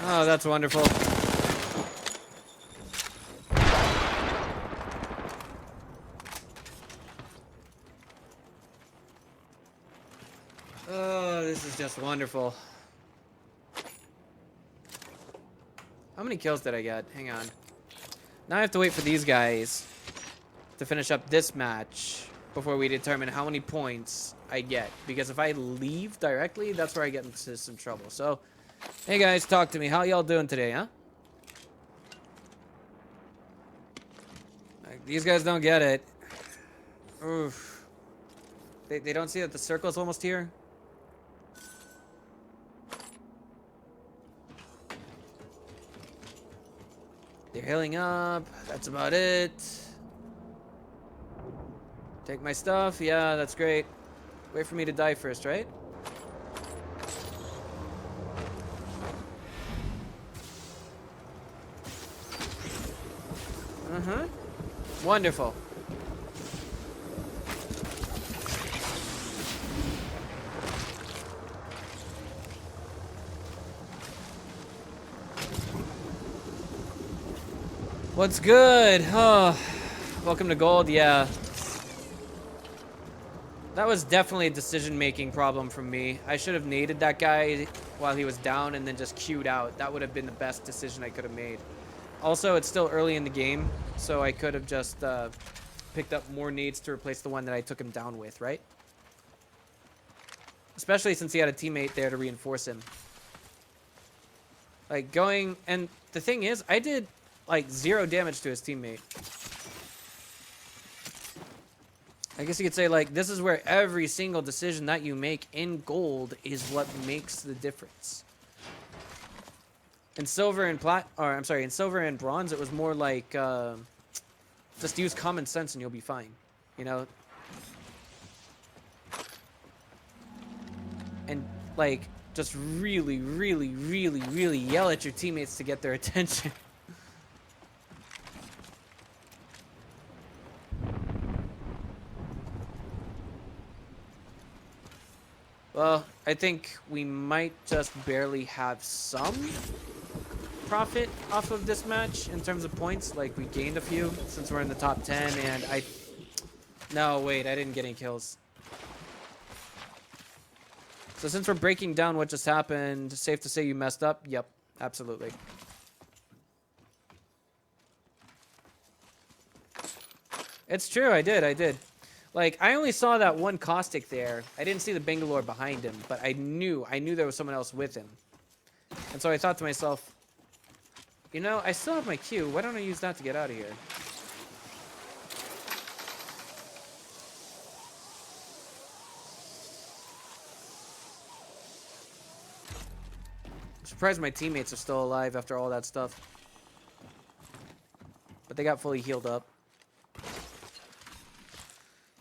Oh, that's wonderful. Oh, this is just wonderful. How many kills did I get? Hang on. Now I have to wait for these guys to finish up this match before we determine how many points I get. Because if I leave directly, that's where I get into some trouble. So, hey guys, talk to me. How y'all doing today, huh? Like, these guys don't get it. Oof. They don't see that the circle's almost here? They're healing up. That's about it. Take my stuff. Yeah, that's great. Wait for me to die first, right? Uh-huh. Wonderful. What's good? Oh, welcome to gold. Yeah. That was definitely a decision-making problem from me. I should have naded that guy while he was down and then just queued out. That would have been the best decision I could have made. Also, it's still early in the game, so I could have just picked up more nades to replace the one that I took him down with, right? Especially since he had a teammate there to reinforce him. Like, going... And the thing is, I did like 0 damage to his teammate. I guess you could say, like, this is where every single decision that you make in gold is what makes the difference. In silver and in silver and bronze, it was more like, just use common sense and you'll be fine, you know? And, like, just really, really, really, really yell at your teammates to get their attention. Well, I think we might just barely have some profit off of this match in terms of points. Like, we gained a few since we're in the top 10, and no, wait, I didn't get any kills. So since we're breaking down what just happened, safe to say you messed up? Yep, absolutely. It's true, I did. Like, I only saw that one caustic there. I didn't see the Bangalore behind him, but I knew there was someone else with him. And so I thought to myself, you know, I still have my Q. Why don't I use that to get out of here? I'm surprised my teammates are still alive after all that stuff. But they got fully healed up.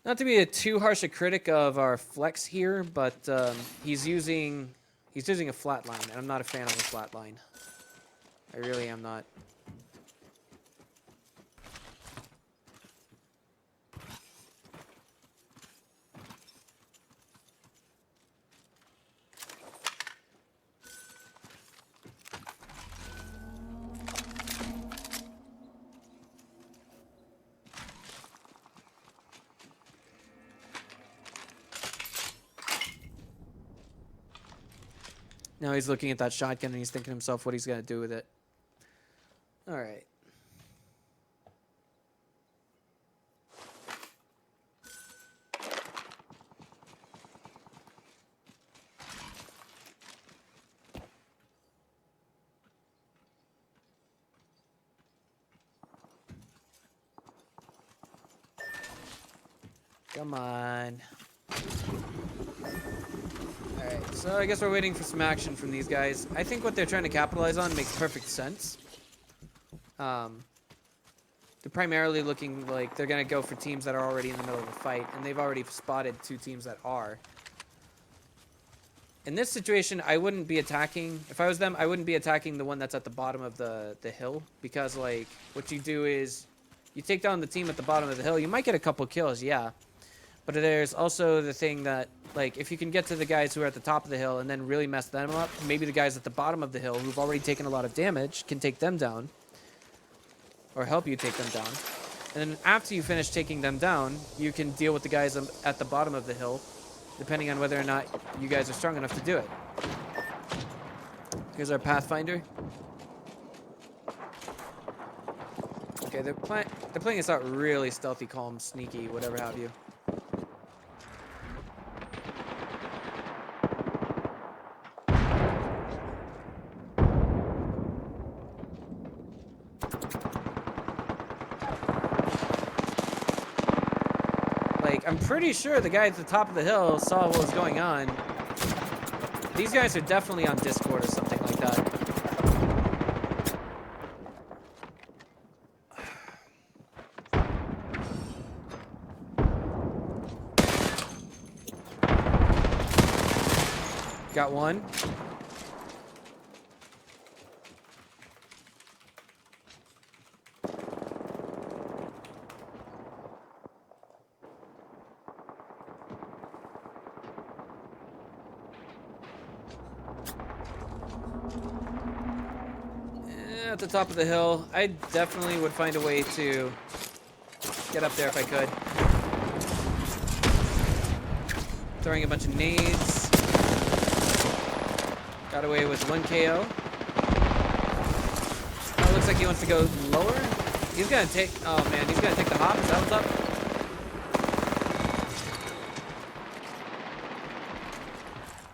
Not to be too harsh a critic of our flex here, but he's using a flatline, and I'm not a fan of a flatline. I really am not. Now he's looking at that shotgun and he's thinking to himself what he's going to do with it. All right. Come on. Alright, so I guess we're waiting for some action from these guys. I think what they're trying to capitalize on makes perfect sense. They're primarily looking like they're going to go for teams that are already in the middle of the fight, and they've already spotted 2 teams that are. In this situation, I wouldn't be attacking. If I was them, I wouldn't be attacking the one that's at the bottom of the hill, because, like, what you do is you take down the team at the bottom of the hill. You might get a couple kills, yeah. But there's also the thing that, like, if you can get to the guys who are at the top of the hill and then really mess them up, maybe the guys at the bottom of the hill who've already taken a lot of damage can take them down. Or help you take them down. And then after you finish taking them down, you can deal with the guys at the bottom of the hill, depending on whether or not you guys are strong enough to do it. Here's our Pathfinder. Okay, they're playing this out really stealthy, calm, sneaky, whatever have you. I'm pretty sure the guy at the top of the hill saw what was going on. These guys are definitely on Discord or something like that. Got one. At the top of the hill, I definitely would find a way to get up there if I could. Throwing a bunch of nades. Got away with 1 KO. Oh, looks like he wants to go lower. He's gonna take, oh man, he's gonna take the hop. Is that what's up?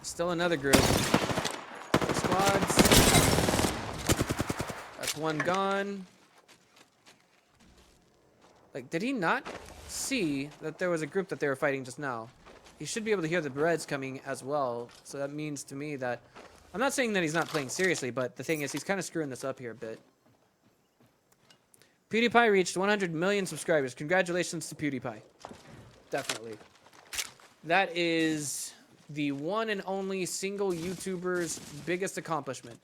Still another group. Squads. That's one gone. Like, did he not see that there was a group that they were fighting just now? He should be able to hear the Reds coming as well. So that means to me that... I'm not saying that he's not playing seriously, but the thing is he's kind of screwing this up here a bit. PewDiePie reached 100 million subscribers. Congratulations to PewDiePie. Definitely. That is the one and only single YouTuber's biggest accomplishment.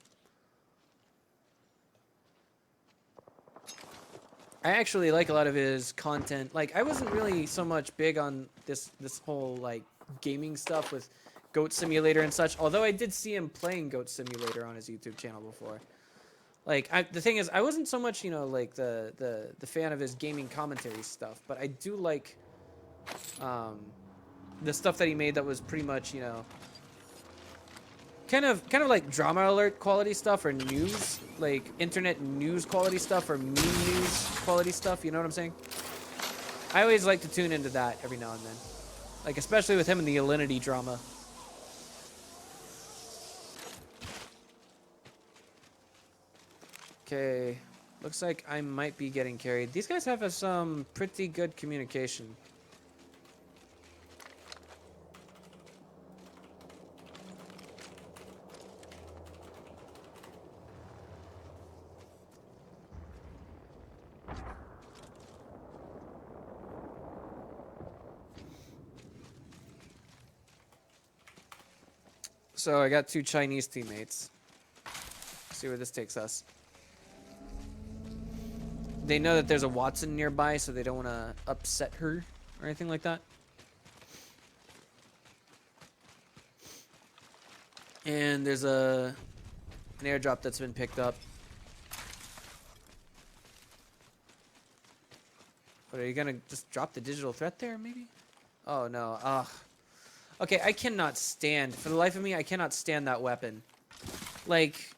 I actually like a lot of his content. Like, I wasn't really so much big on this whole, like, gaming stuff with Goat Simulator and such, although I did see him playing Goat Simulator on his YouTube channel before. Like, the thing is, I wasn't so much, you know, like, the fan of his gaming commentary stuff, but I do like, the stuff that he made that was pretty much, you know, kind of like drama alert quality stuff or news, like internet news quality stuff or meme news quality stuff. You know what I'm saying? I always like to tune into that every now and then, like especially with him and the Alinity drama. Okay, looks like I might be getting carried. These guys have some pretty good communication. So I got 2 Chinese teammates. Let's see where this takes us. They know that there's a Watson nearby, so they don't want to upset her or anything like that. And there's an airdrop that's been picked up. But are you gonna just drop the digital threat there, maybe? Oh no. Ugh. Okay, I cannot stand, for the life of me, I cannot stand that weapon. Like,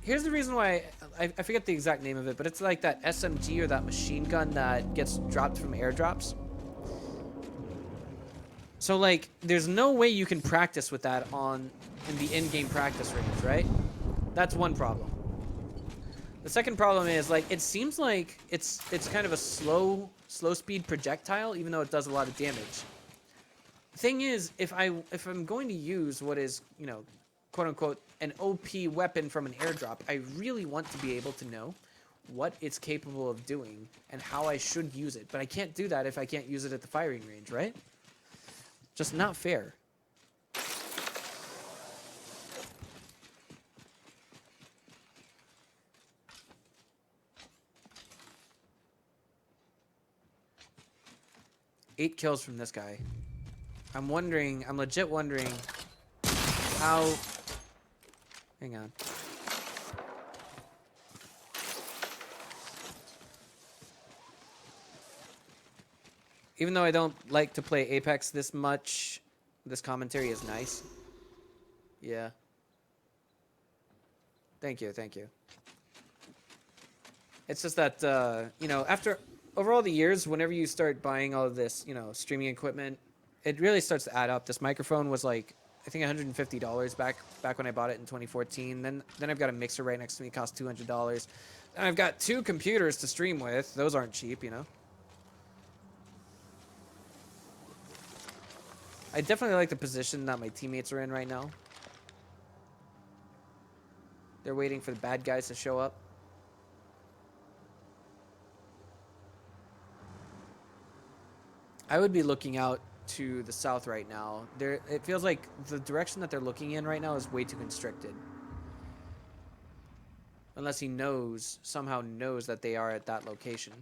here's the reason why, I forget the exact name of it, but it's like that SMG or that machine gun that gets dropped from airdrops. So, like, there's no way you can practice with that in the in-game practice range, right? That's one problem. The second problem is, like, it seems like it's kind of a slow speed projectile, even though it does a lot of damage. Thing is, if I'm going to use what is, you know, quote unquote an OP weapon from an airdrop, I really want to be able to know what it's capable of doing and how I should use it. But I can't do that if I can't use it at the firing range, right? Just not fair. Eight kills from this guy. I'm legit wondering how... Hang on. Even though I don't like to play Apex this much, this commentary is nice. Yeah. Thank you, thank you. It's just that, you know, over all the years, whenever you start buying all of this, you know, streaming equipment, it really starts to add up. This microphone was like, I think $150 back when I bought it in 2014. Then I've got a mixer right next to me, it costs $200. And I've got 2 computers to stream with. Those aren't cheap, you know. I definitely like the position that my teammates are in right now. They're waiting for the bad guys to show up. I would be looking out to the south right now. It feels like the direction that they're looking in right now is way too constricted. Unless he somehow knows that they are at that location.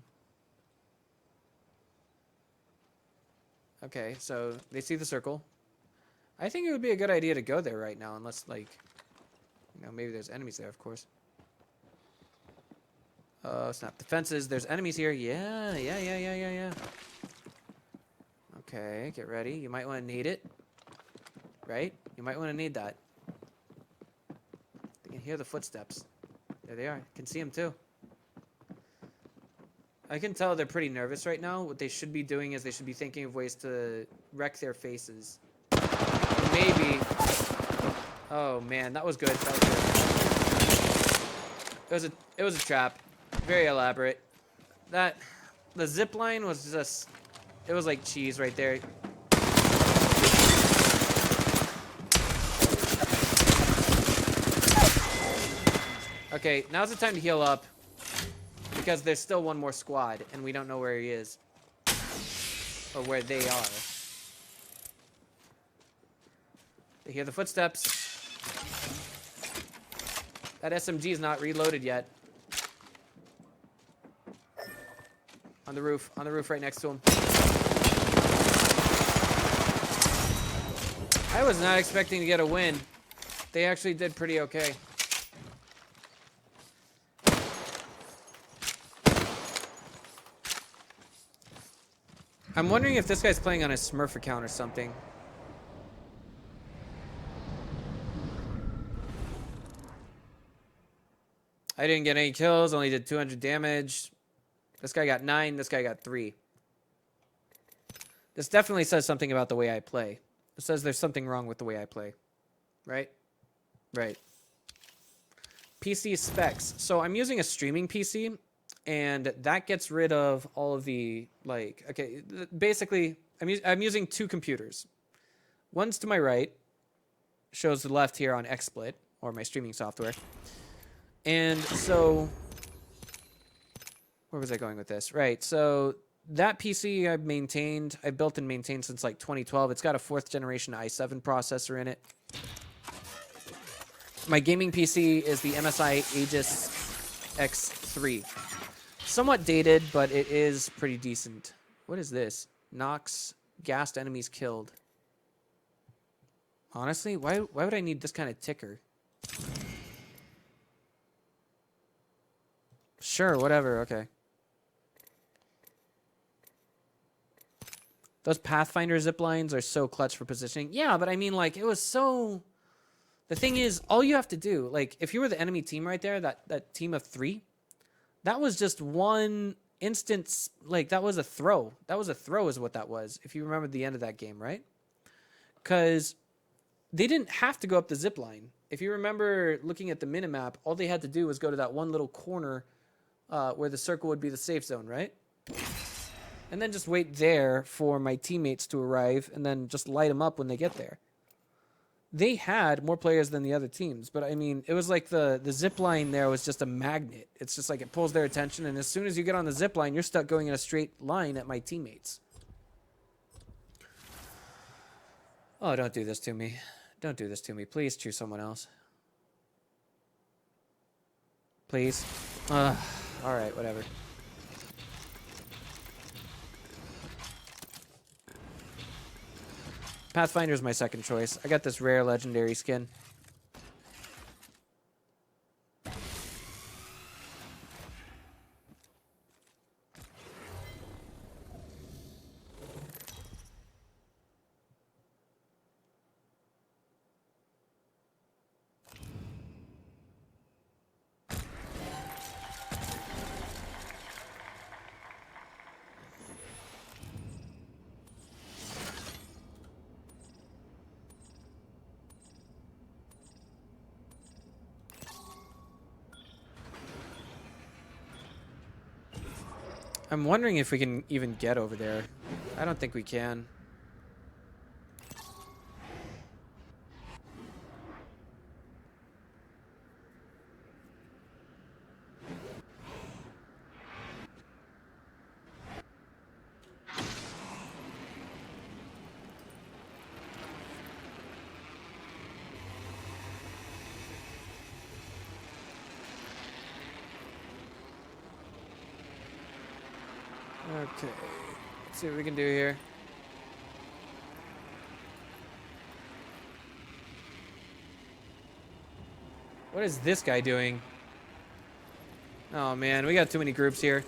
Okay, so they see the circle. I think it would be a good idea to go there right now, unless, like, you know, maybe there's enemies there, of course. Oh, snap. Defenses. There's enemies here. Yeah. Okay, get ready. You might want to need it. Right? You might want to need that. You can hear the footsteps. There they are. Can see them too. I can tell they're pretty nervous right now. What they should be doing is they should be thinking of ways to wreck their faces. Maybe. Oh man, that was good. That was good. It was a trap. Very elaborate. The zip line was just, it was like cheese right there. Okay, now's the time to heal up because there's still one more squad and we don't know where he is or where they are. They hear the footsteps. That SMG is not reloaded yet. On the roof right next to him. I was not expecting to get a win. They actually did pretty okay. I'm wondering if this guy's playing on his Smurf account or something. I didn't get any kills, only did 200 damage. This guy got 9, this guy got 3. This definitely says something about the way I play. It says there's something wrong with the way I play. Right? Right. PC specs. So I'm using a streaming PC, and that gets rid of all of the, like, okay, basically, I'm using 2 computers. One's to my right, shows the left here on XSplit, or my streaming software. And so, where was I going with this? Right, so that PC I've built and maintained since like 2012. It's got a 4th generation i7 processor in it. My gaming PC is the MSI Aegis X3. Somewhat dated, but it is pretty decent. What is this? Knocks gassed enemies killed. Honestly, why would I need this kind of ticker? Sure, whatever, okay. Those Pathfinder zip lines are so clutch for positioning. Yeah, but I mean, like, it was so... The thing is, all you have to do, like, if you were the enemy team right there, that team of 3, that was just one instance, like, that was a throw. That was a throw is what that was, if you remember the end of that game, right? Because they didn't have to go up the zip line. If you remember looking at the minimap, all they had to do was go to that one little corner where the circle would be the safe zone, right? And then just wait there for my teammates to arrive and then just light them up when they get there. They had more players than the other teams, but I mean, it was like the zip line there was just a magnet. It's just like it pulls their attention, and as soon as you get on the zip line, you're stuck going in a straight line at my teammates. Oh, don't do this to me. Don't do this to me. Please choose someone else. Please. Alright, whatever. Pathfinder's my second choice. I got this rare legendary skin. I'm wondering if we can even get over there. I don't think we can. Okay, let's see what we can do here. What is this guy doing? Oh man, we got too many groups here.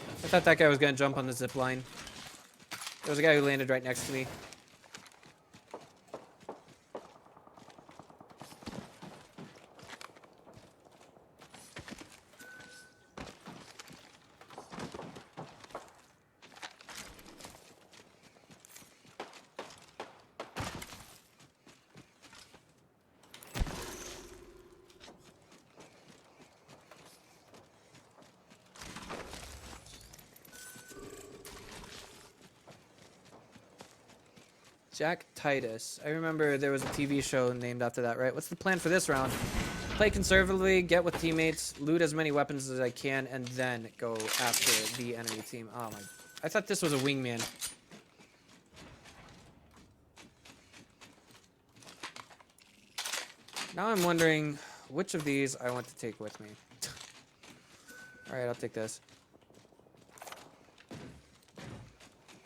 I thought that guy was gonna jump on the zip line. There was a guy who landed right next to me. Jack Titus. I remember there was a TV show named after that, right? What's the plan for this round? Play conservatively, get with teammates, loot as many weapons as I can, and then go after the enemy team. Oh my... I thought this was a wingman. Now I'm wondering which of these I want to take with me. Alright, I'll take this.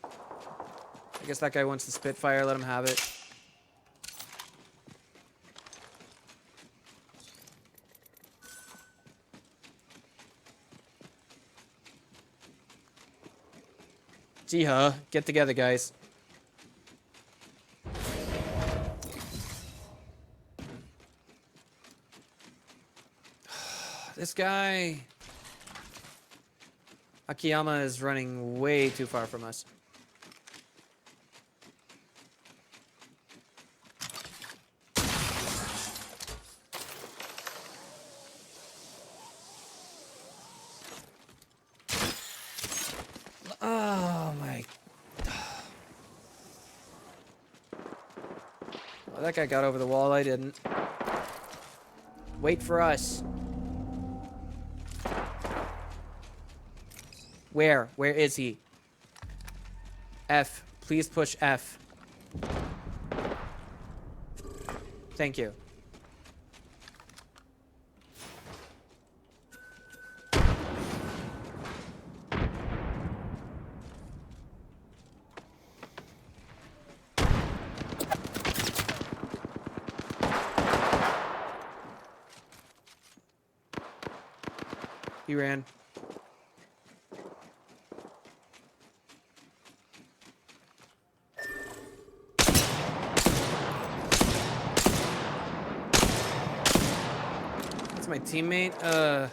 I guess that guy wants the Spitfire, let him have it. Gee-huh, get together, guys. This guy... Akiyama is running way too far from us. Oh my... Well, that guy got over the wall, I didn't. Wait for us. Where? Where is he? F. Please push F. Thank you. He ran. That's my teammate.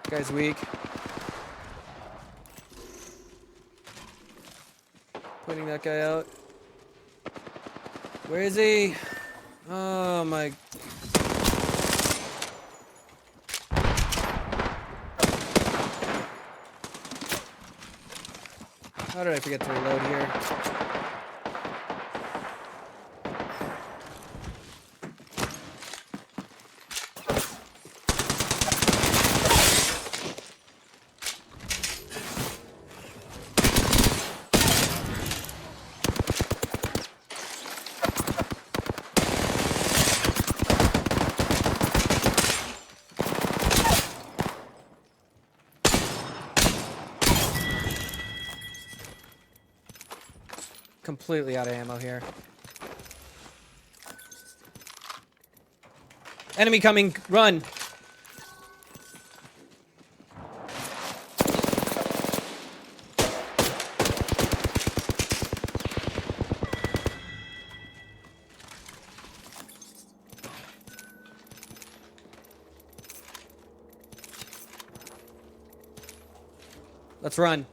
Guy's weak. Putting that guy out. Where is he? Oh my... How did I forget to reload here? Completely out of ammo here. Enemy coming, run! Let's run.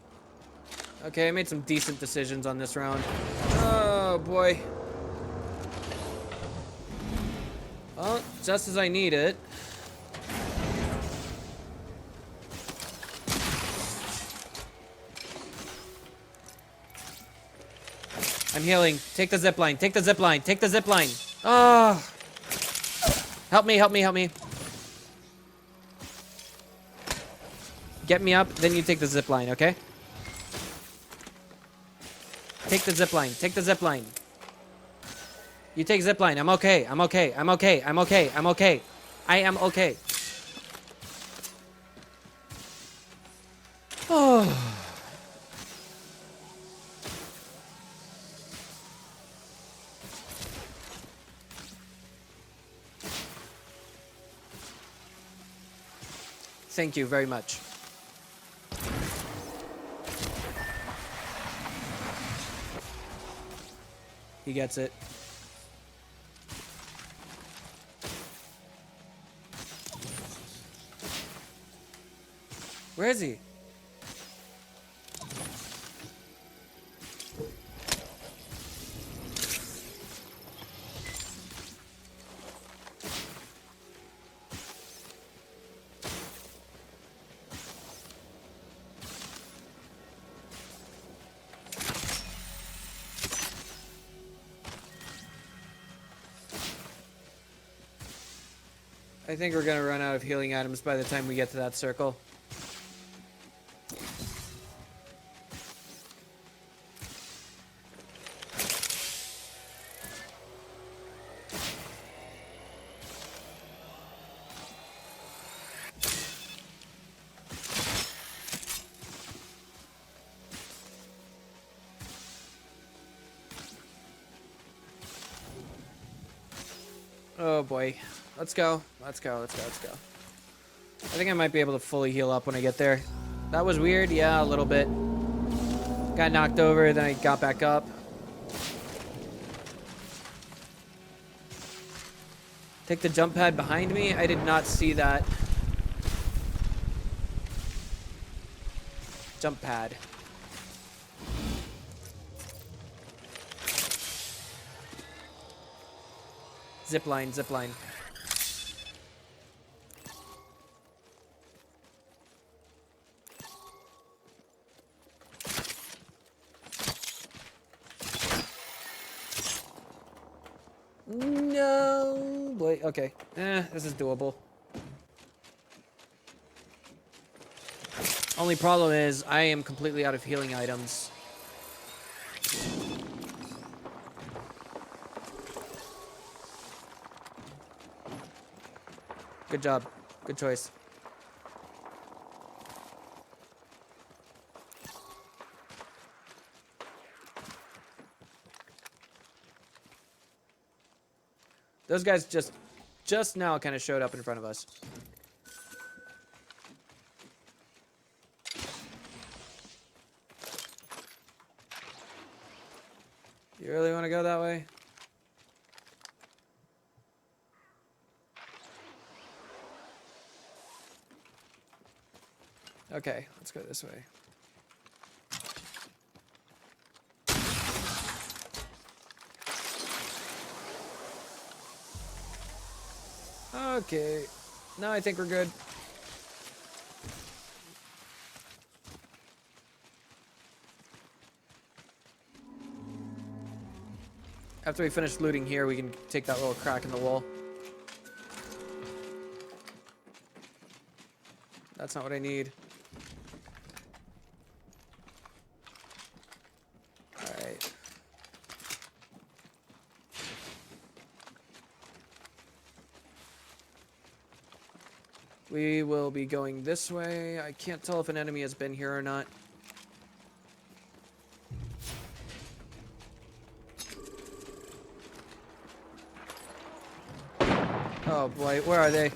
Okay, I made some decent decisions on this round. Oh, boy. Well, just as I need it. I'm healing. Take the zip line. Take the zip line. Take the zip line. Oh. Help me, help me, help me. Get me up, then you take the zip line, okay? Take the zip line. Take the zip line. You take zip line. I'm okay. I'm okay. I'm okay. I'm okay. I'm okay. I am okay. Oh. Thank you very much. He gets it. Where is he? I think we're gonna run out of healing items by the time we get to that circle. Oh boy. Let's go. Let's go. Let's go. Let's go. I think I might be able to fully heal up when I get there. That was weird. Yeah, a little bit. Got knocked over, then I got back up. Take the jump pad behind me. I did not see that. Jump pad. Zip line, zip line. No, boy. Okay. This is doable. Only problem is I am completely out of healing items. Good job. Good choice. Those guys just now kind of showed up in front of us. You really want to go that way? Okay, let's go this way. Okay. Now I think we're good. After we finish looting here, we can take that little crack in the wall. That's not what I need. Alright. We will be going this way. I can't tell if an enemy has been here or not. Oh boy, where are they?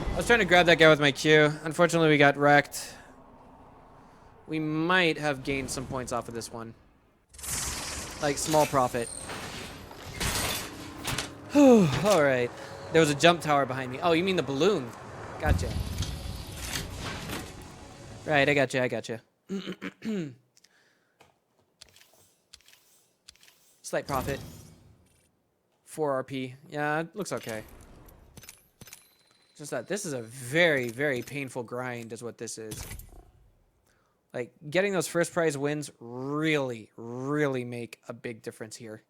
I was trying to grab that guy with my Q. Unfortunately, we got wrecked. We might have gained some points off of this one. Like, small profit. Alright. There was a jump tower behind me. Oh, you mean the balloon. Gotcha. Right, I gotcha, I gotcha. Slight profit. 4 RP. Yeah, it looks okay. Just that this is a very, very painful grind is what this is. Like, getting those first prize wins really, really make a big difference here.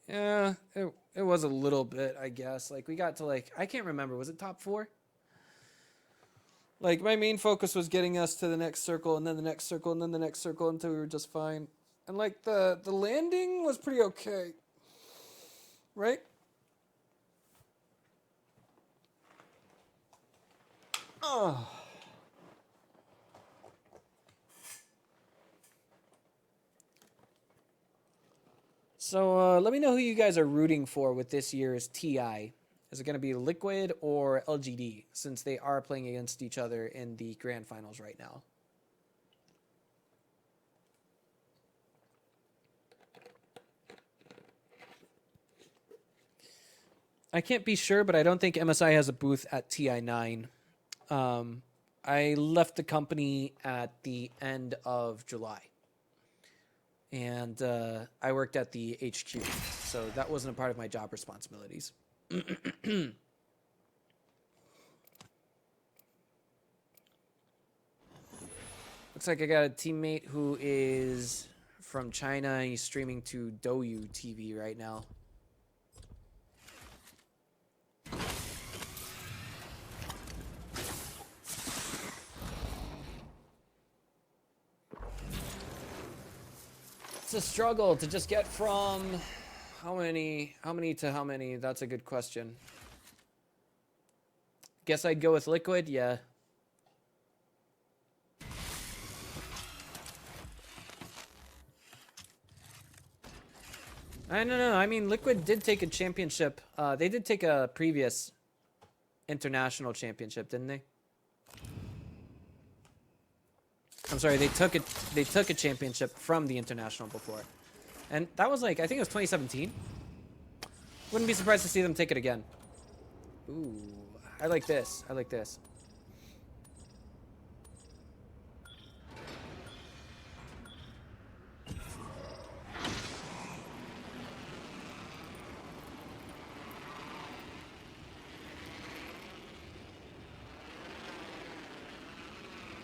Yeah, it was a little bit, I guess. Like, we got to, like, I can't remember. Was it top 4? Like, my main focus was getting us to the next circle, and then the next circle, and then the next circle until we were just fine. And, like, the landing was pretty okay. Right? Oh. So let me know who you guys are rooting for with this year's TI. Is it going to be Liquid or LGD, since they are playing against each other in the grand finals right now? I can't be sure, but I don't think MSI has a booth at TI9. I left the company at the end of July. And I worked at the HQ, so that wasn't a part of my job responsibilities. Looks like I got a teammate who is from China and he's streaming to Douyu TV right now. It's a struggle to just get from how many to how many? That's a good question. Guess I'd go with liquid, yeah. I don't know. I mean, Liquid did take a championship. They did take a previous international championship, didn't they? I'm sorry, they took a championship from the international before. And that was like, I think it was 2017. Wouldn't be surprised to see them take it again. Ooh, I like this. I like this.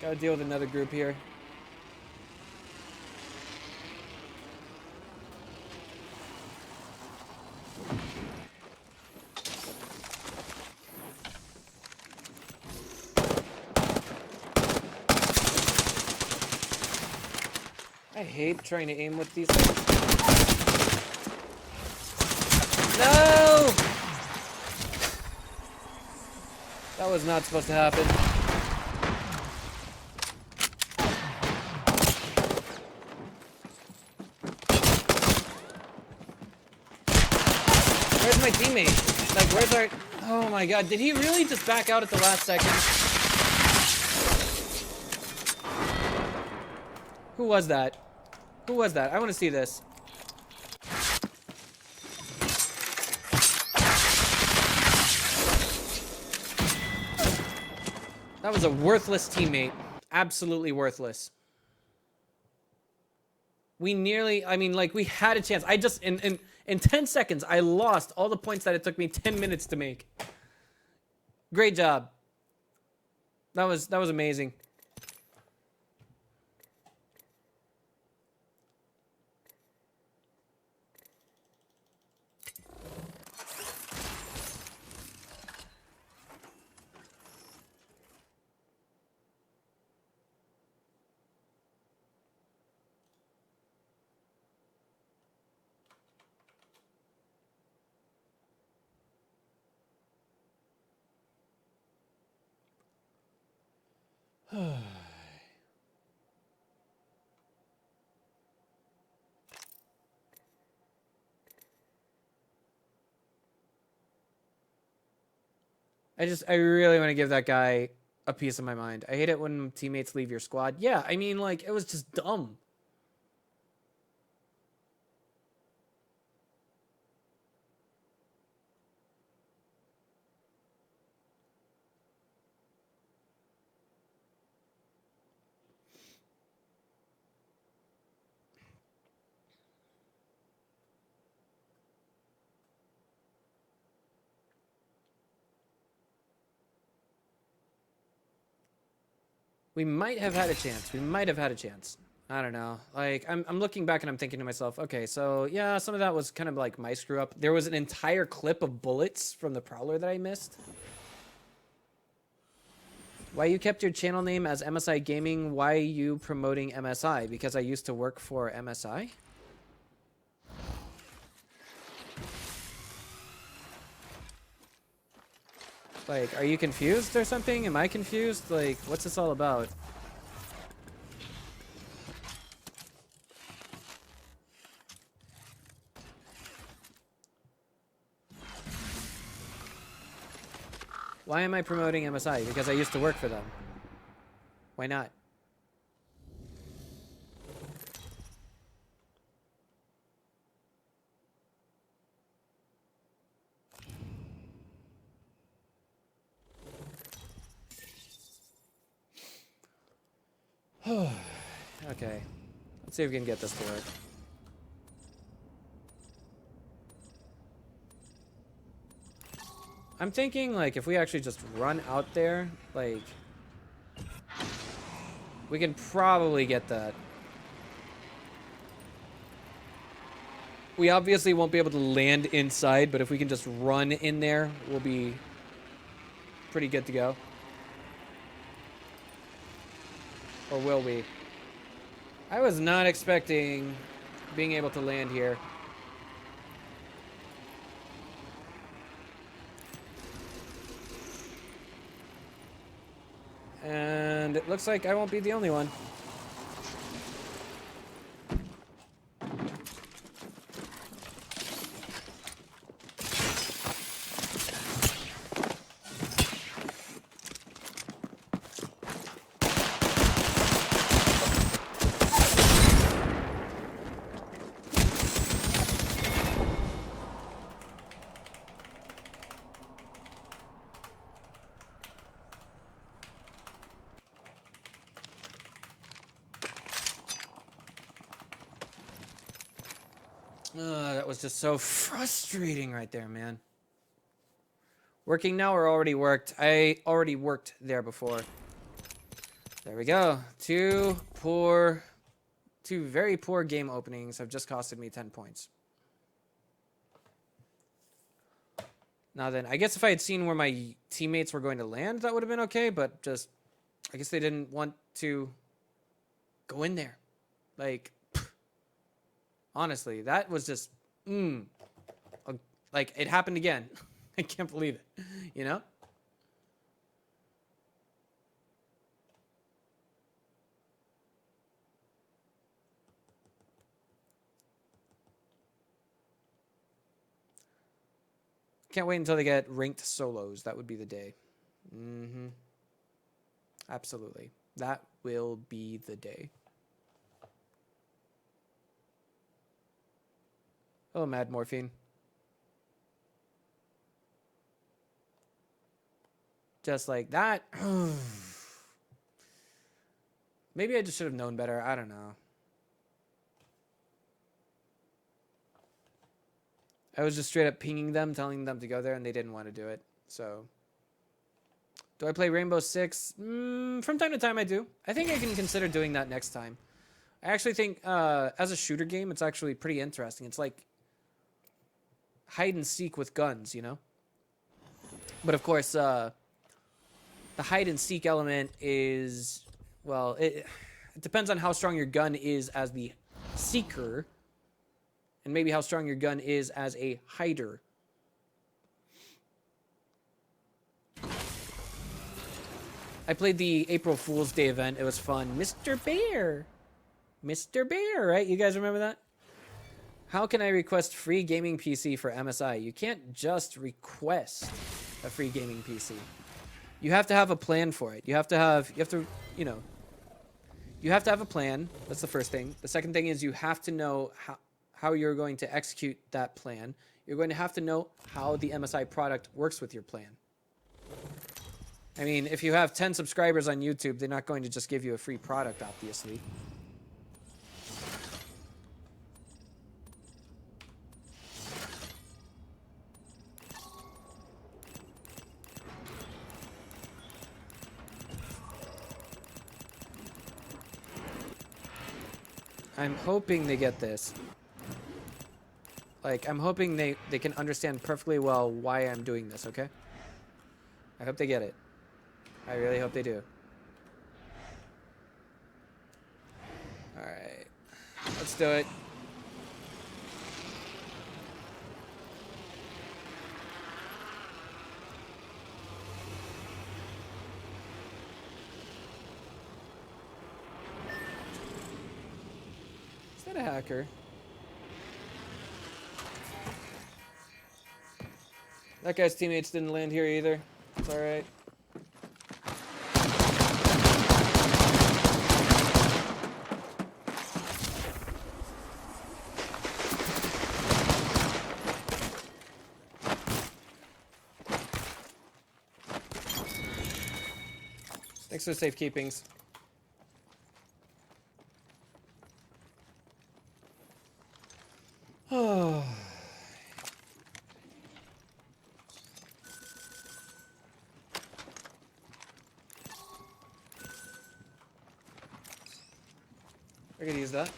Gotta deal with another group here. I hate trying to aim with these things. No! That was not supposed to happen. Where's my teammate? Like, where's our... Oh my god, did he really just back out at the last second? Who was that? Who was that? I want to see this. That was a worthless teammate. Absolutely worthless. We nearly... I mean, like, we had a chance. I just... In 10 seconds, I lost all the points that it took me 10 minutes to make. Great job. That was amazing. I really want to give that guy a piece of my mind. I hate it when teammates leave your squad. Yeah, I mean, like, it was just dumb. We might have had a chance. We might have had a chance. I don't know. Like, I'm looking back and I'm thinking to myself, okay, so yeah, some of that was kind of like my screw up. There was an entire clip of bullets from the Prowler that I missed. Why you kept your channel name as MSI Gaming? Why you promoting MSI? Because I used to work for MSI? Like, are you confused or something? Am I confused? Like, what's this all about? Why am I promoting MSI? Because I used to work for them. Why not? Okay. Let's see if we can get this to work. I'm thinking, like, if we actually just run out there, like... We can probably get that. We obviously won't be able to land inside, but if we can just run in there, we'll be pretty good to go. Or will we? I was not expecting being able to land here. And it looks like I won't be the only one. That was just so frustrating right there, man. Working now or already worked? I already worked there before. There we go. Two very poor game openings have just costed me 10 points. Now then, I guess if I had seen where my teammates were going to land, that would have been okay, but just, I guess they didn't want to go in there. Like, honestly, that was just, like, it happened again. I can't believe it, you know? Can't wait until they get ranked solos. That would be the day. Absolutely. That will be the day. Oh, Mad Morphine. Just like that. Maybe I just should have known better. I don't know. I was just straight up pinging them, telling them to go there, and they didn't want to do it. So, do I play Rainbow Six? From time to time, I do. I think I can consider doing that next time. I actually think, as a shooter game, it's actually pretty interesting. It's like hide and seek with guns, you know? But of course, the hide and seek element is, well, it depends on how strong your gun is as the seeker, and maybe how strong your gun is as a hider. I played the April Fool's Day event. It was fun. Mr. Bear. Mr. Bear, right? You guys remember that? How can I request free gaming PC for MSI? You can't just request a free gaming PC. You have to have a plan for it. You have to, you know, you have to have a plan. That's the first thing. The second thing is you have to know how you're going to execute that plan. You're going to have to know how the MSI product works with your plan. I mean, if you have 10 subscribers on YouTube, they're not going to just give you a free product, obviously. I'm hoping they get this. Like, I'm hoping they can understand perfectly well why I'm doing this, okay? I hope they get it. I really hope they do. Alright. Let's do it. Is that a hacker? That guy's teammates didn't land here either. It's alright. Thanks for the safekeepings. Oh. I could use that.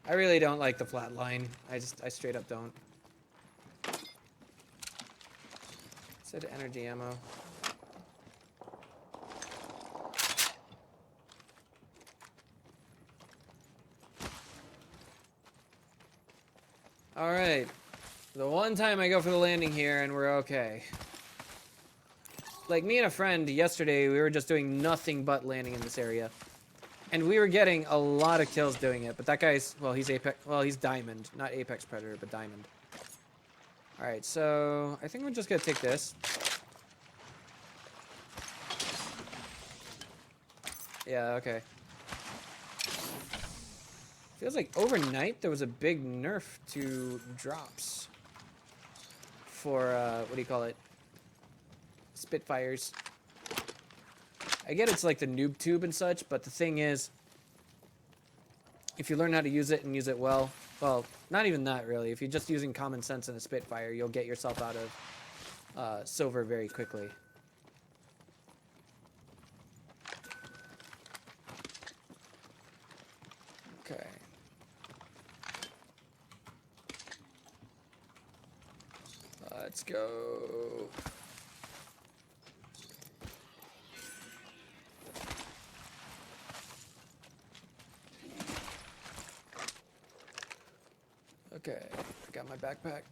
I really don't like the flat line. I straight up don't. Said energy ammo. Alright. The one time I go for the landing here and we're okay. Like me and a friend yesterday, we were just doing nothing but landing in this area. And we were getting a lot of kills doing it, but that guy's, well, he's Apex, well, he's Diamond. Not Apex Predator, but Diamond. Alright, so I think we're just gonna take this. Yeah, okay. Feels like overnight there was a big nerf to drops. For, what do you call it? Spitfires. I get it's like the noob tube and such, but the thing is, if you learn how to use it and use it well, not even that really. If you're just using common sense in a Spitfire, you'll get yourself out of silver very quickly. Okay. Let's go. Okay, I got my backpack.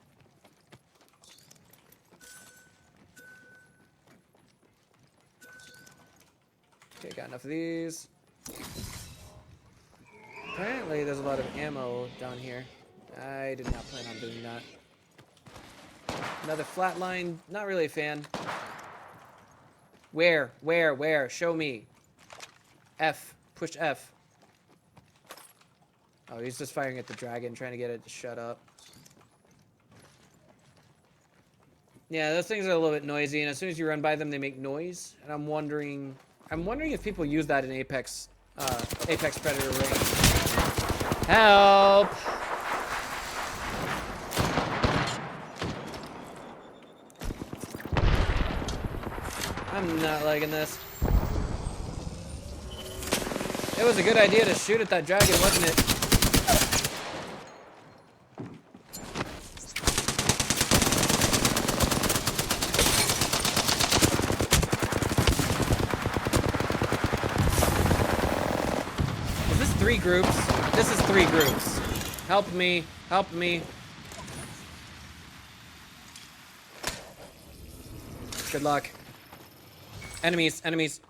Okay, got enough of these. Apparently there's a lot of ammo down here. I did not plan on doing that. Another flatline, not really a fan. Where? Show me. F. Push F. Oh, he's just firing at the dragon, trying to get it to shut up. Yeah, those things are a little bit noisy, and as soon as you run by them, they make noise. And I'm wondering if people use that in Apex Predator range. Help! I'm not liking this. It was a good idea to shoot at that dragon, wasn't it? Is this 3 groups? This is 3 groups. Help me. Help me. Good luck. Enemies. Enemies.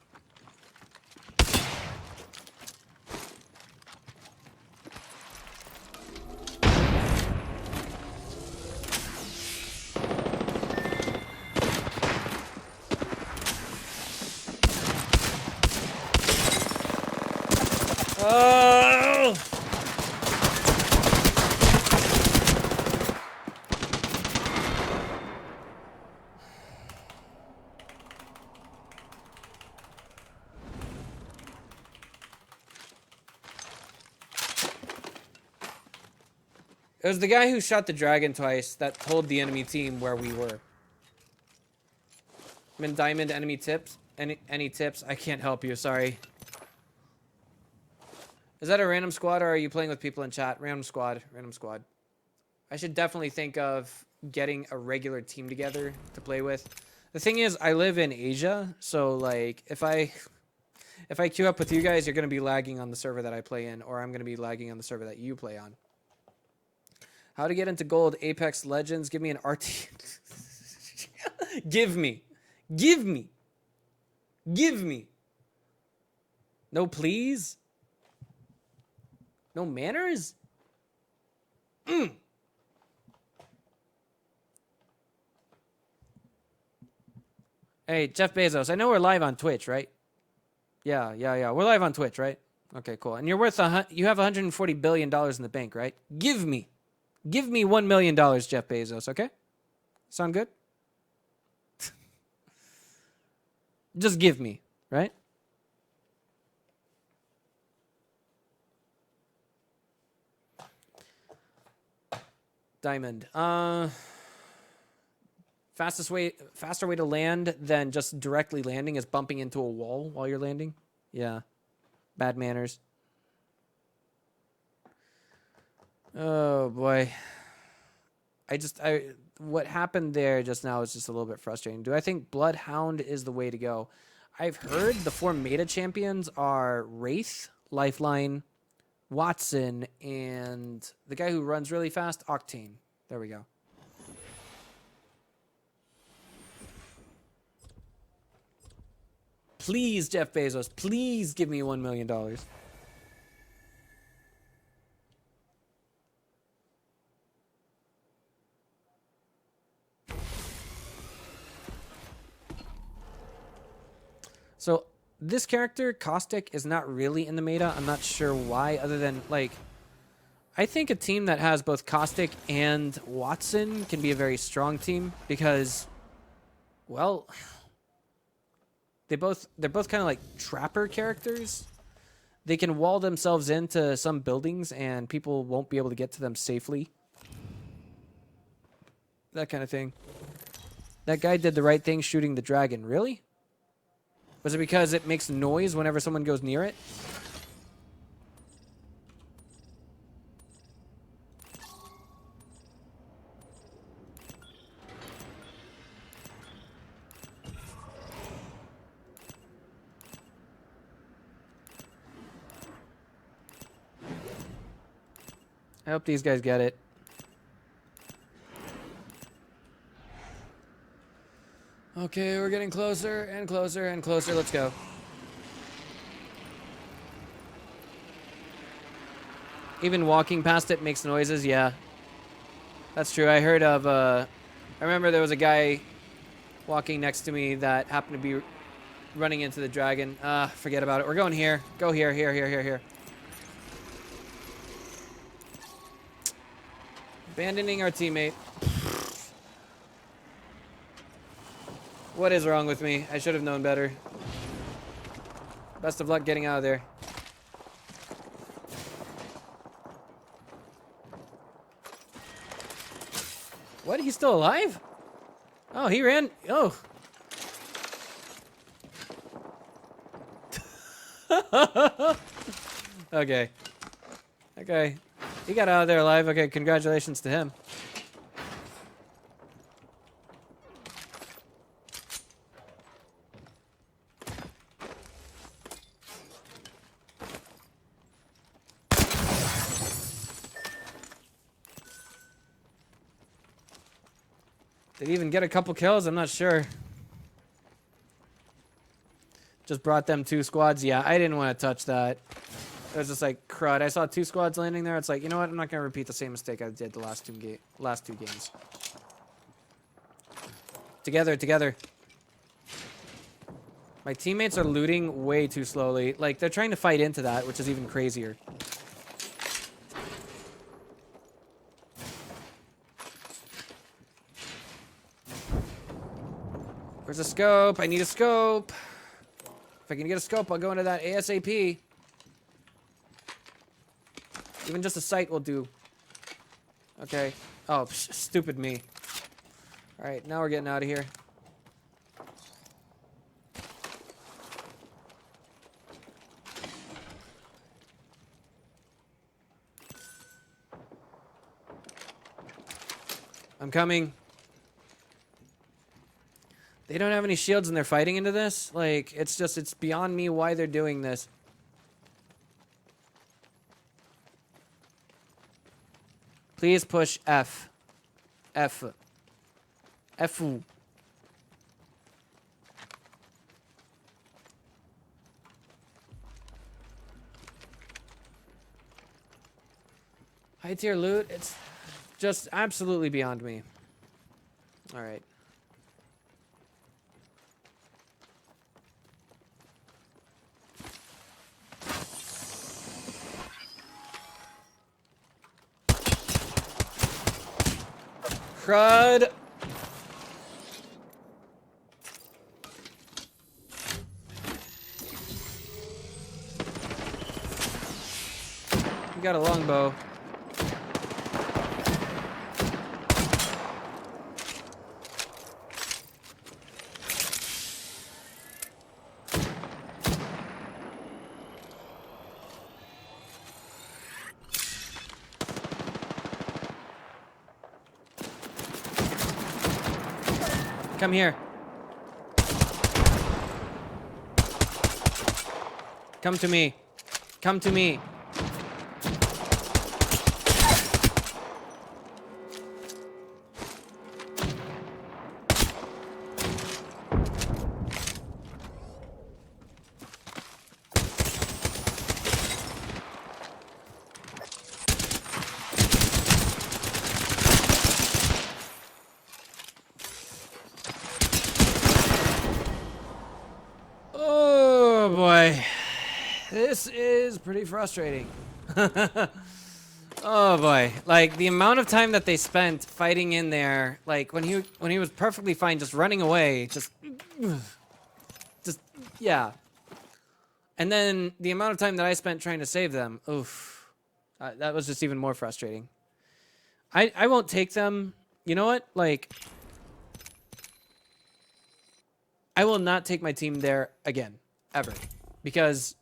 Oh! It was the guy who shot the dragon twice that told the enemy team where we were. Min Diamond, enemy tips? Any tips? I can't help you, sorry. Is that a random squad, or are you playing with people in chat? Random squad. Random squad. I should definitely think of getting a regular team together to play with. The thing is, I live in Asia, so, like, if I queue up with you guys, you're going to be lagging on the server that I play in, or I'm going to be lagging on the server that you play on. How to get into gold? Apex Legends. Give me an RT. Give me. Give me. Give me. No, please? No manners? Hey, Jeff Bezos, I know we're live on Twitch, right? Yeah. We're live on Twitch, right? Okay, cool. And you're worth you have $140 billion in the bank, right? Give me $1 million, Jeff Bezos, okay? Sound good? Just give me, right? Diamond. faster way to land than just directly landing is bumping into a wall while you're landing. Yeah. Bad manners. Oh boy. What happened there just now is just a little bit frustrating. Do I think Bloodhound is the way to go? I've heard the 4 meta champions are Wraith, Lifeline, Watson, and the guy who runs really fast, Octane. There we go. Please, Jeff Bezos, please give me $1 million. So this character, Caustic, is not really in the meta. I'm not sure why, other than, like, I think a team that has both Caustic and Watson can be a very strong team because, well, they're both kind of like trapper characters. They can wall themselves into some buildings and people won't be able to get to them safely. That kind of thing. That guy did the right thing shooting the dragon. Really? Was it because it makes noise whenever someone goes near it? I hope these guys get it. Okay, we're getting closer and closer and closer. Let's go. Even walking past it makes noises. Yeah, that's true. I heard of, I remember there was a guy walking next to me that happened to be running into the dragon. Forget about it. We're going here. Go here, here, here, here, here. Abandoning our teammate. What is wrong with me? I should have known better. Best of luck getting out of there. What? He's still alive? Oh, he ran. Oh. Okay. Okay. He got out of there alive. Okay, congratulations to him. Did he even get a couple kills? I'm not sure. Just brought them 2 squads. Yeah, I didn't want to touch that. It was just like crud. I saw 2 squads landing there. It's like, you know what? I'm not going to repeat the same mistake I did the last two games. Together, together. My teammates are looting way too slowly. Like, they're trying to fight into that, which is even crazier. Where's a scope? I need a scope. If I can get a scope, I'll go into that ASAP. Even just a sight will do. Okay. Oh, stupid me. Alright, now we're getting out of here. I'm coming. They don't have any shields and they're fighting into this? Like, it's beyond me why they're doing this. Please push F. F. F. High tier loot? It's just absolutely beyond me. Alright. Crud. We got a longbow. Come here. Come to me. Come to me. Oh boy. This is pretty frustrating. Oh boy. Like the amount of time that they spent fighting in there, like when he was perfectly fine just running away, just yeah. And then the amount of time that I spent trying to save them, oof. That was just even more frustrating. I won't take them. You know what? Like I will not take my team there again, ever. Because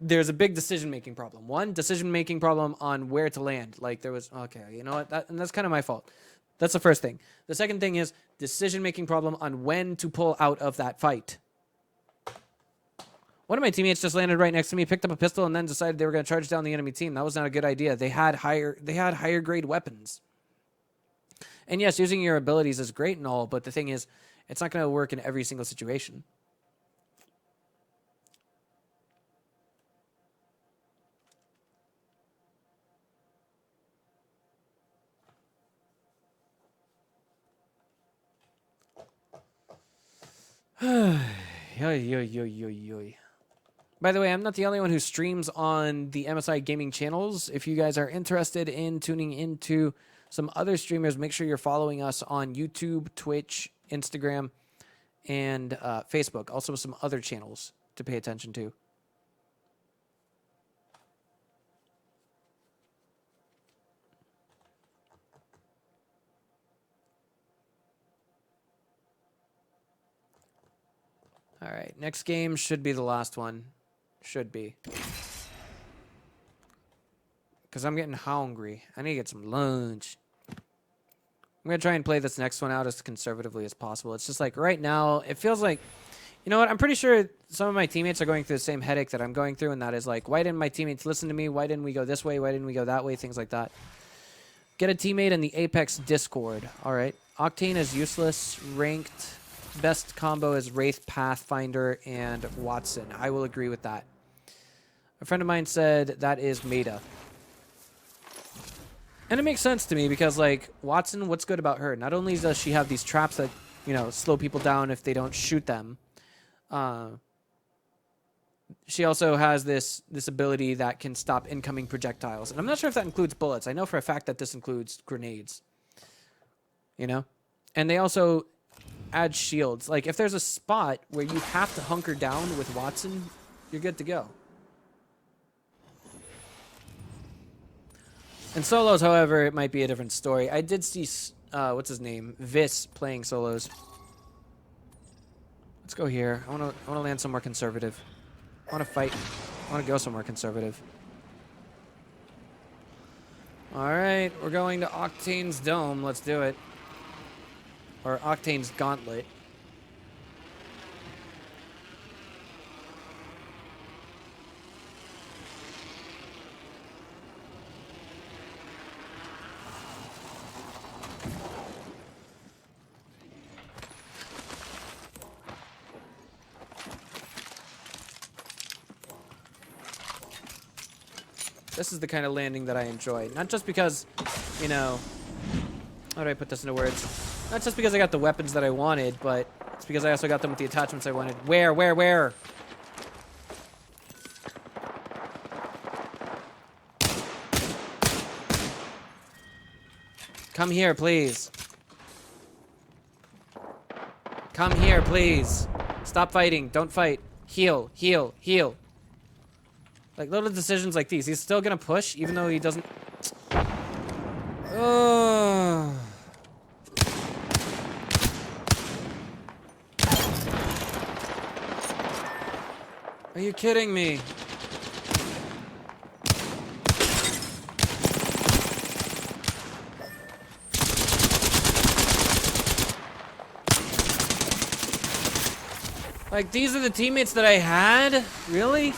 there's a big decision-making problem. One, decision-making problem on where to land. Like, there was... Okay, you know what? And that's kind of my fault. That's the first thing. The second thing is decision-making problem on when to pull out of that fight. One of my teammates just landed right next to me, picked up a pistol, and then decided they were going to charge down the enemy team. That was not a good idea. They had higher grade weapons. And yes, using your abilities is great and all, but the thing is, it's not going to work in every single situation. By the way, I'm not the only one who streams on the MSI gaming channels. If you guys are interested in tuning into some other streamers, make sure you're following us on YouTube, Twitch, Instagram, and Facebook. Also some other channels to pay attention to. All right, next game should be the last one. Should be. Because I'm getting hungry. I need to get some lunch. I'm going to try and play this next one out as conservatively as possible. It's just like right now, it feels like, you know what? I'm pretty sure some of my teammates are going through the same headache that I'm going through, and that is like, why didn't my teammates listen to me? Why didn't we go this way? Why didn't we go that way? Things like that. Get a teammate in the Apex Discord. All right. Octane is useless. Ranked. Best combo is Wraith, Pathfinder, and Watson. I will agree with that. A friend of mine said that is meta. And it makes sense to me because, like, Watson, what's good about her? Not only does she have these traps that, you know, slow people down if they don't shoot them, she also has this ability that can stop incoming projectiles. And I'm not sure if that includes bullets. I know for a fact that this includes grenades. You know? And they also add shields. Like, if there's a spot where you have to hunker down with Watson, you're good to go. In solos, however, it might be a different story. I did see, what's his name? Vis playing solos. Let's go here. I want to land somewhere conservative. I want to fight. I want to go somewhere conservative. All right, we're going to Octane's Dome. Let's do it. Or Octane's Gauntlet. This is the kind of landing that I enjoy. Not just because, you know, how do I put this into words? Not just because I got the weapons that I wanted, but it's because I also got them with the attachments I wanted. Where? Come here, please. Come here, please. Stop fighting. Don't fight. Heal. Like, little decisions like these. He's still gonna push, even though he doesn't... Oh. Are you kidding me? Like, these are the teammates that I had? Really?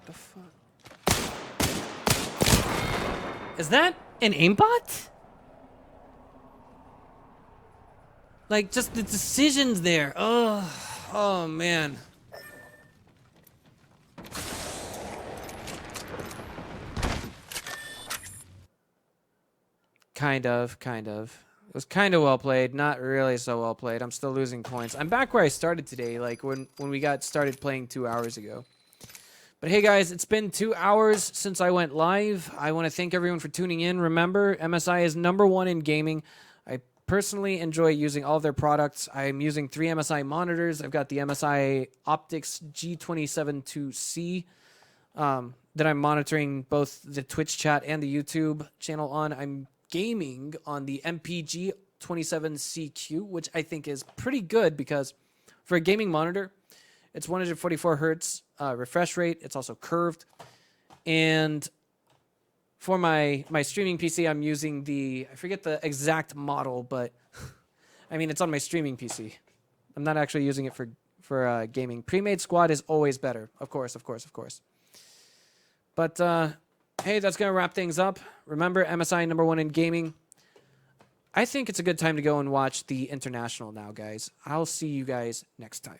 The fuck? Is that an aimbot? Like, just the decisions there. Oh man. Kind of. It was kind of well played, not really so well played. I'm still losing points. I'm back where I started today, like when we got started playing 2 hours ago. But hey guys, it's been 2 hours since I went live. I want to thank everyone for tuning in. Remember, MSI is #1 in gaming. I personally enjoy using all of their products. I'm using 3 MSI monitors. I've got the MSI Optics G272C that I'm monitoring both the Twitch chat and the YouTube channel on. I'm gaming on the MPG 27CQ, which I think is pretty good because for a gaming monitor, it's 144 hertz refresh rate. It's also curved. And for my streaming PC, I'm using the, I forget the exact model, but I mean, it's on my streaming PC. I'm not actually using it for gaming. Pre-made squad is always better. Of course. But hey, that's going to wrap things up. Remember, MSI #1 in gaming. I think it's a good time to go and watch the International now, guys. I'll see you guys next time.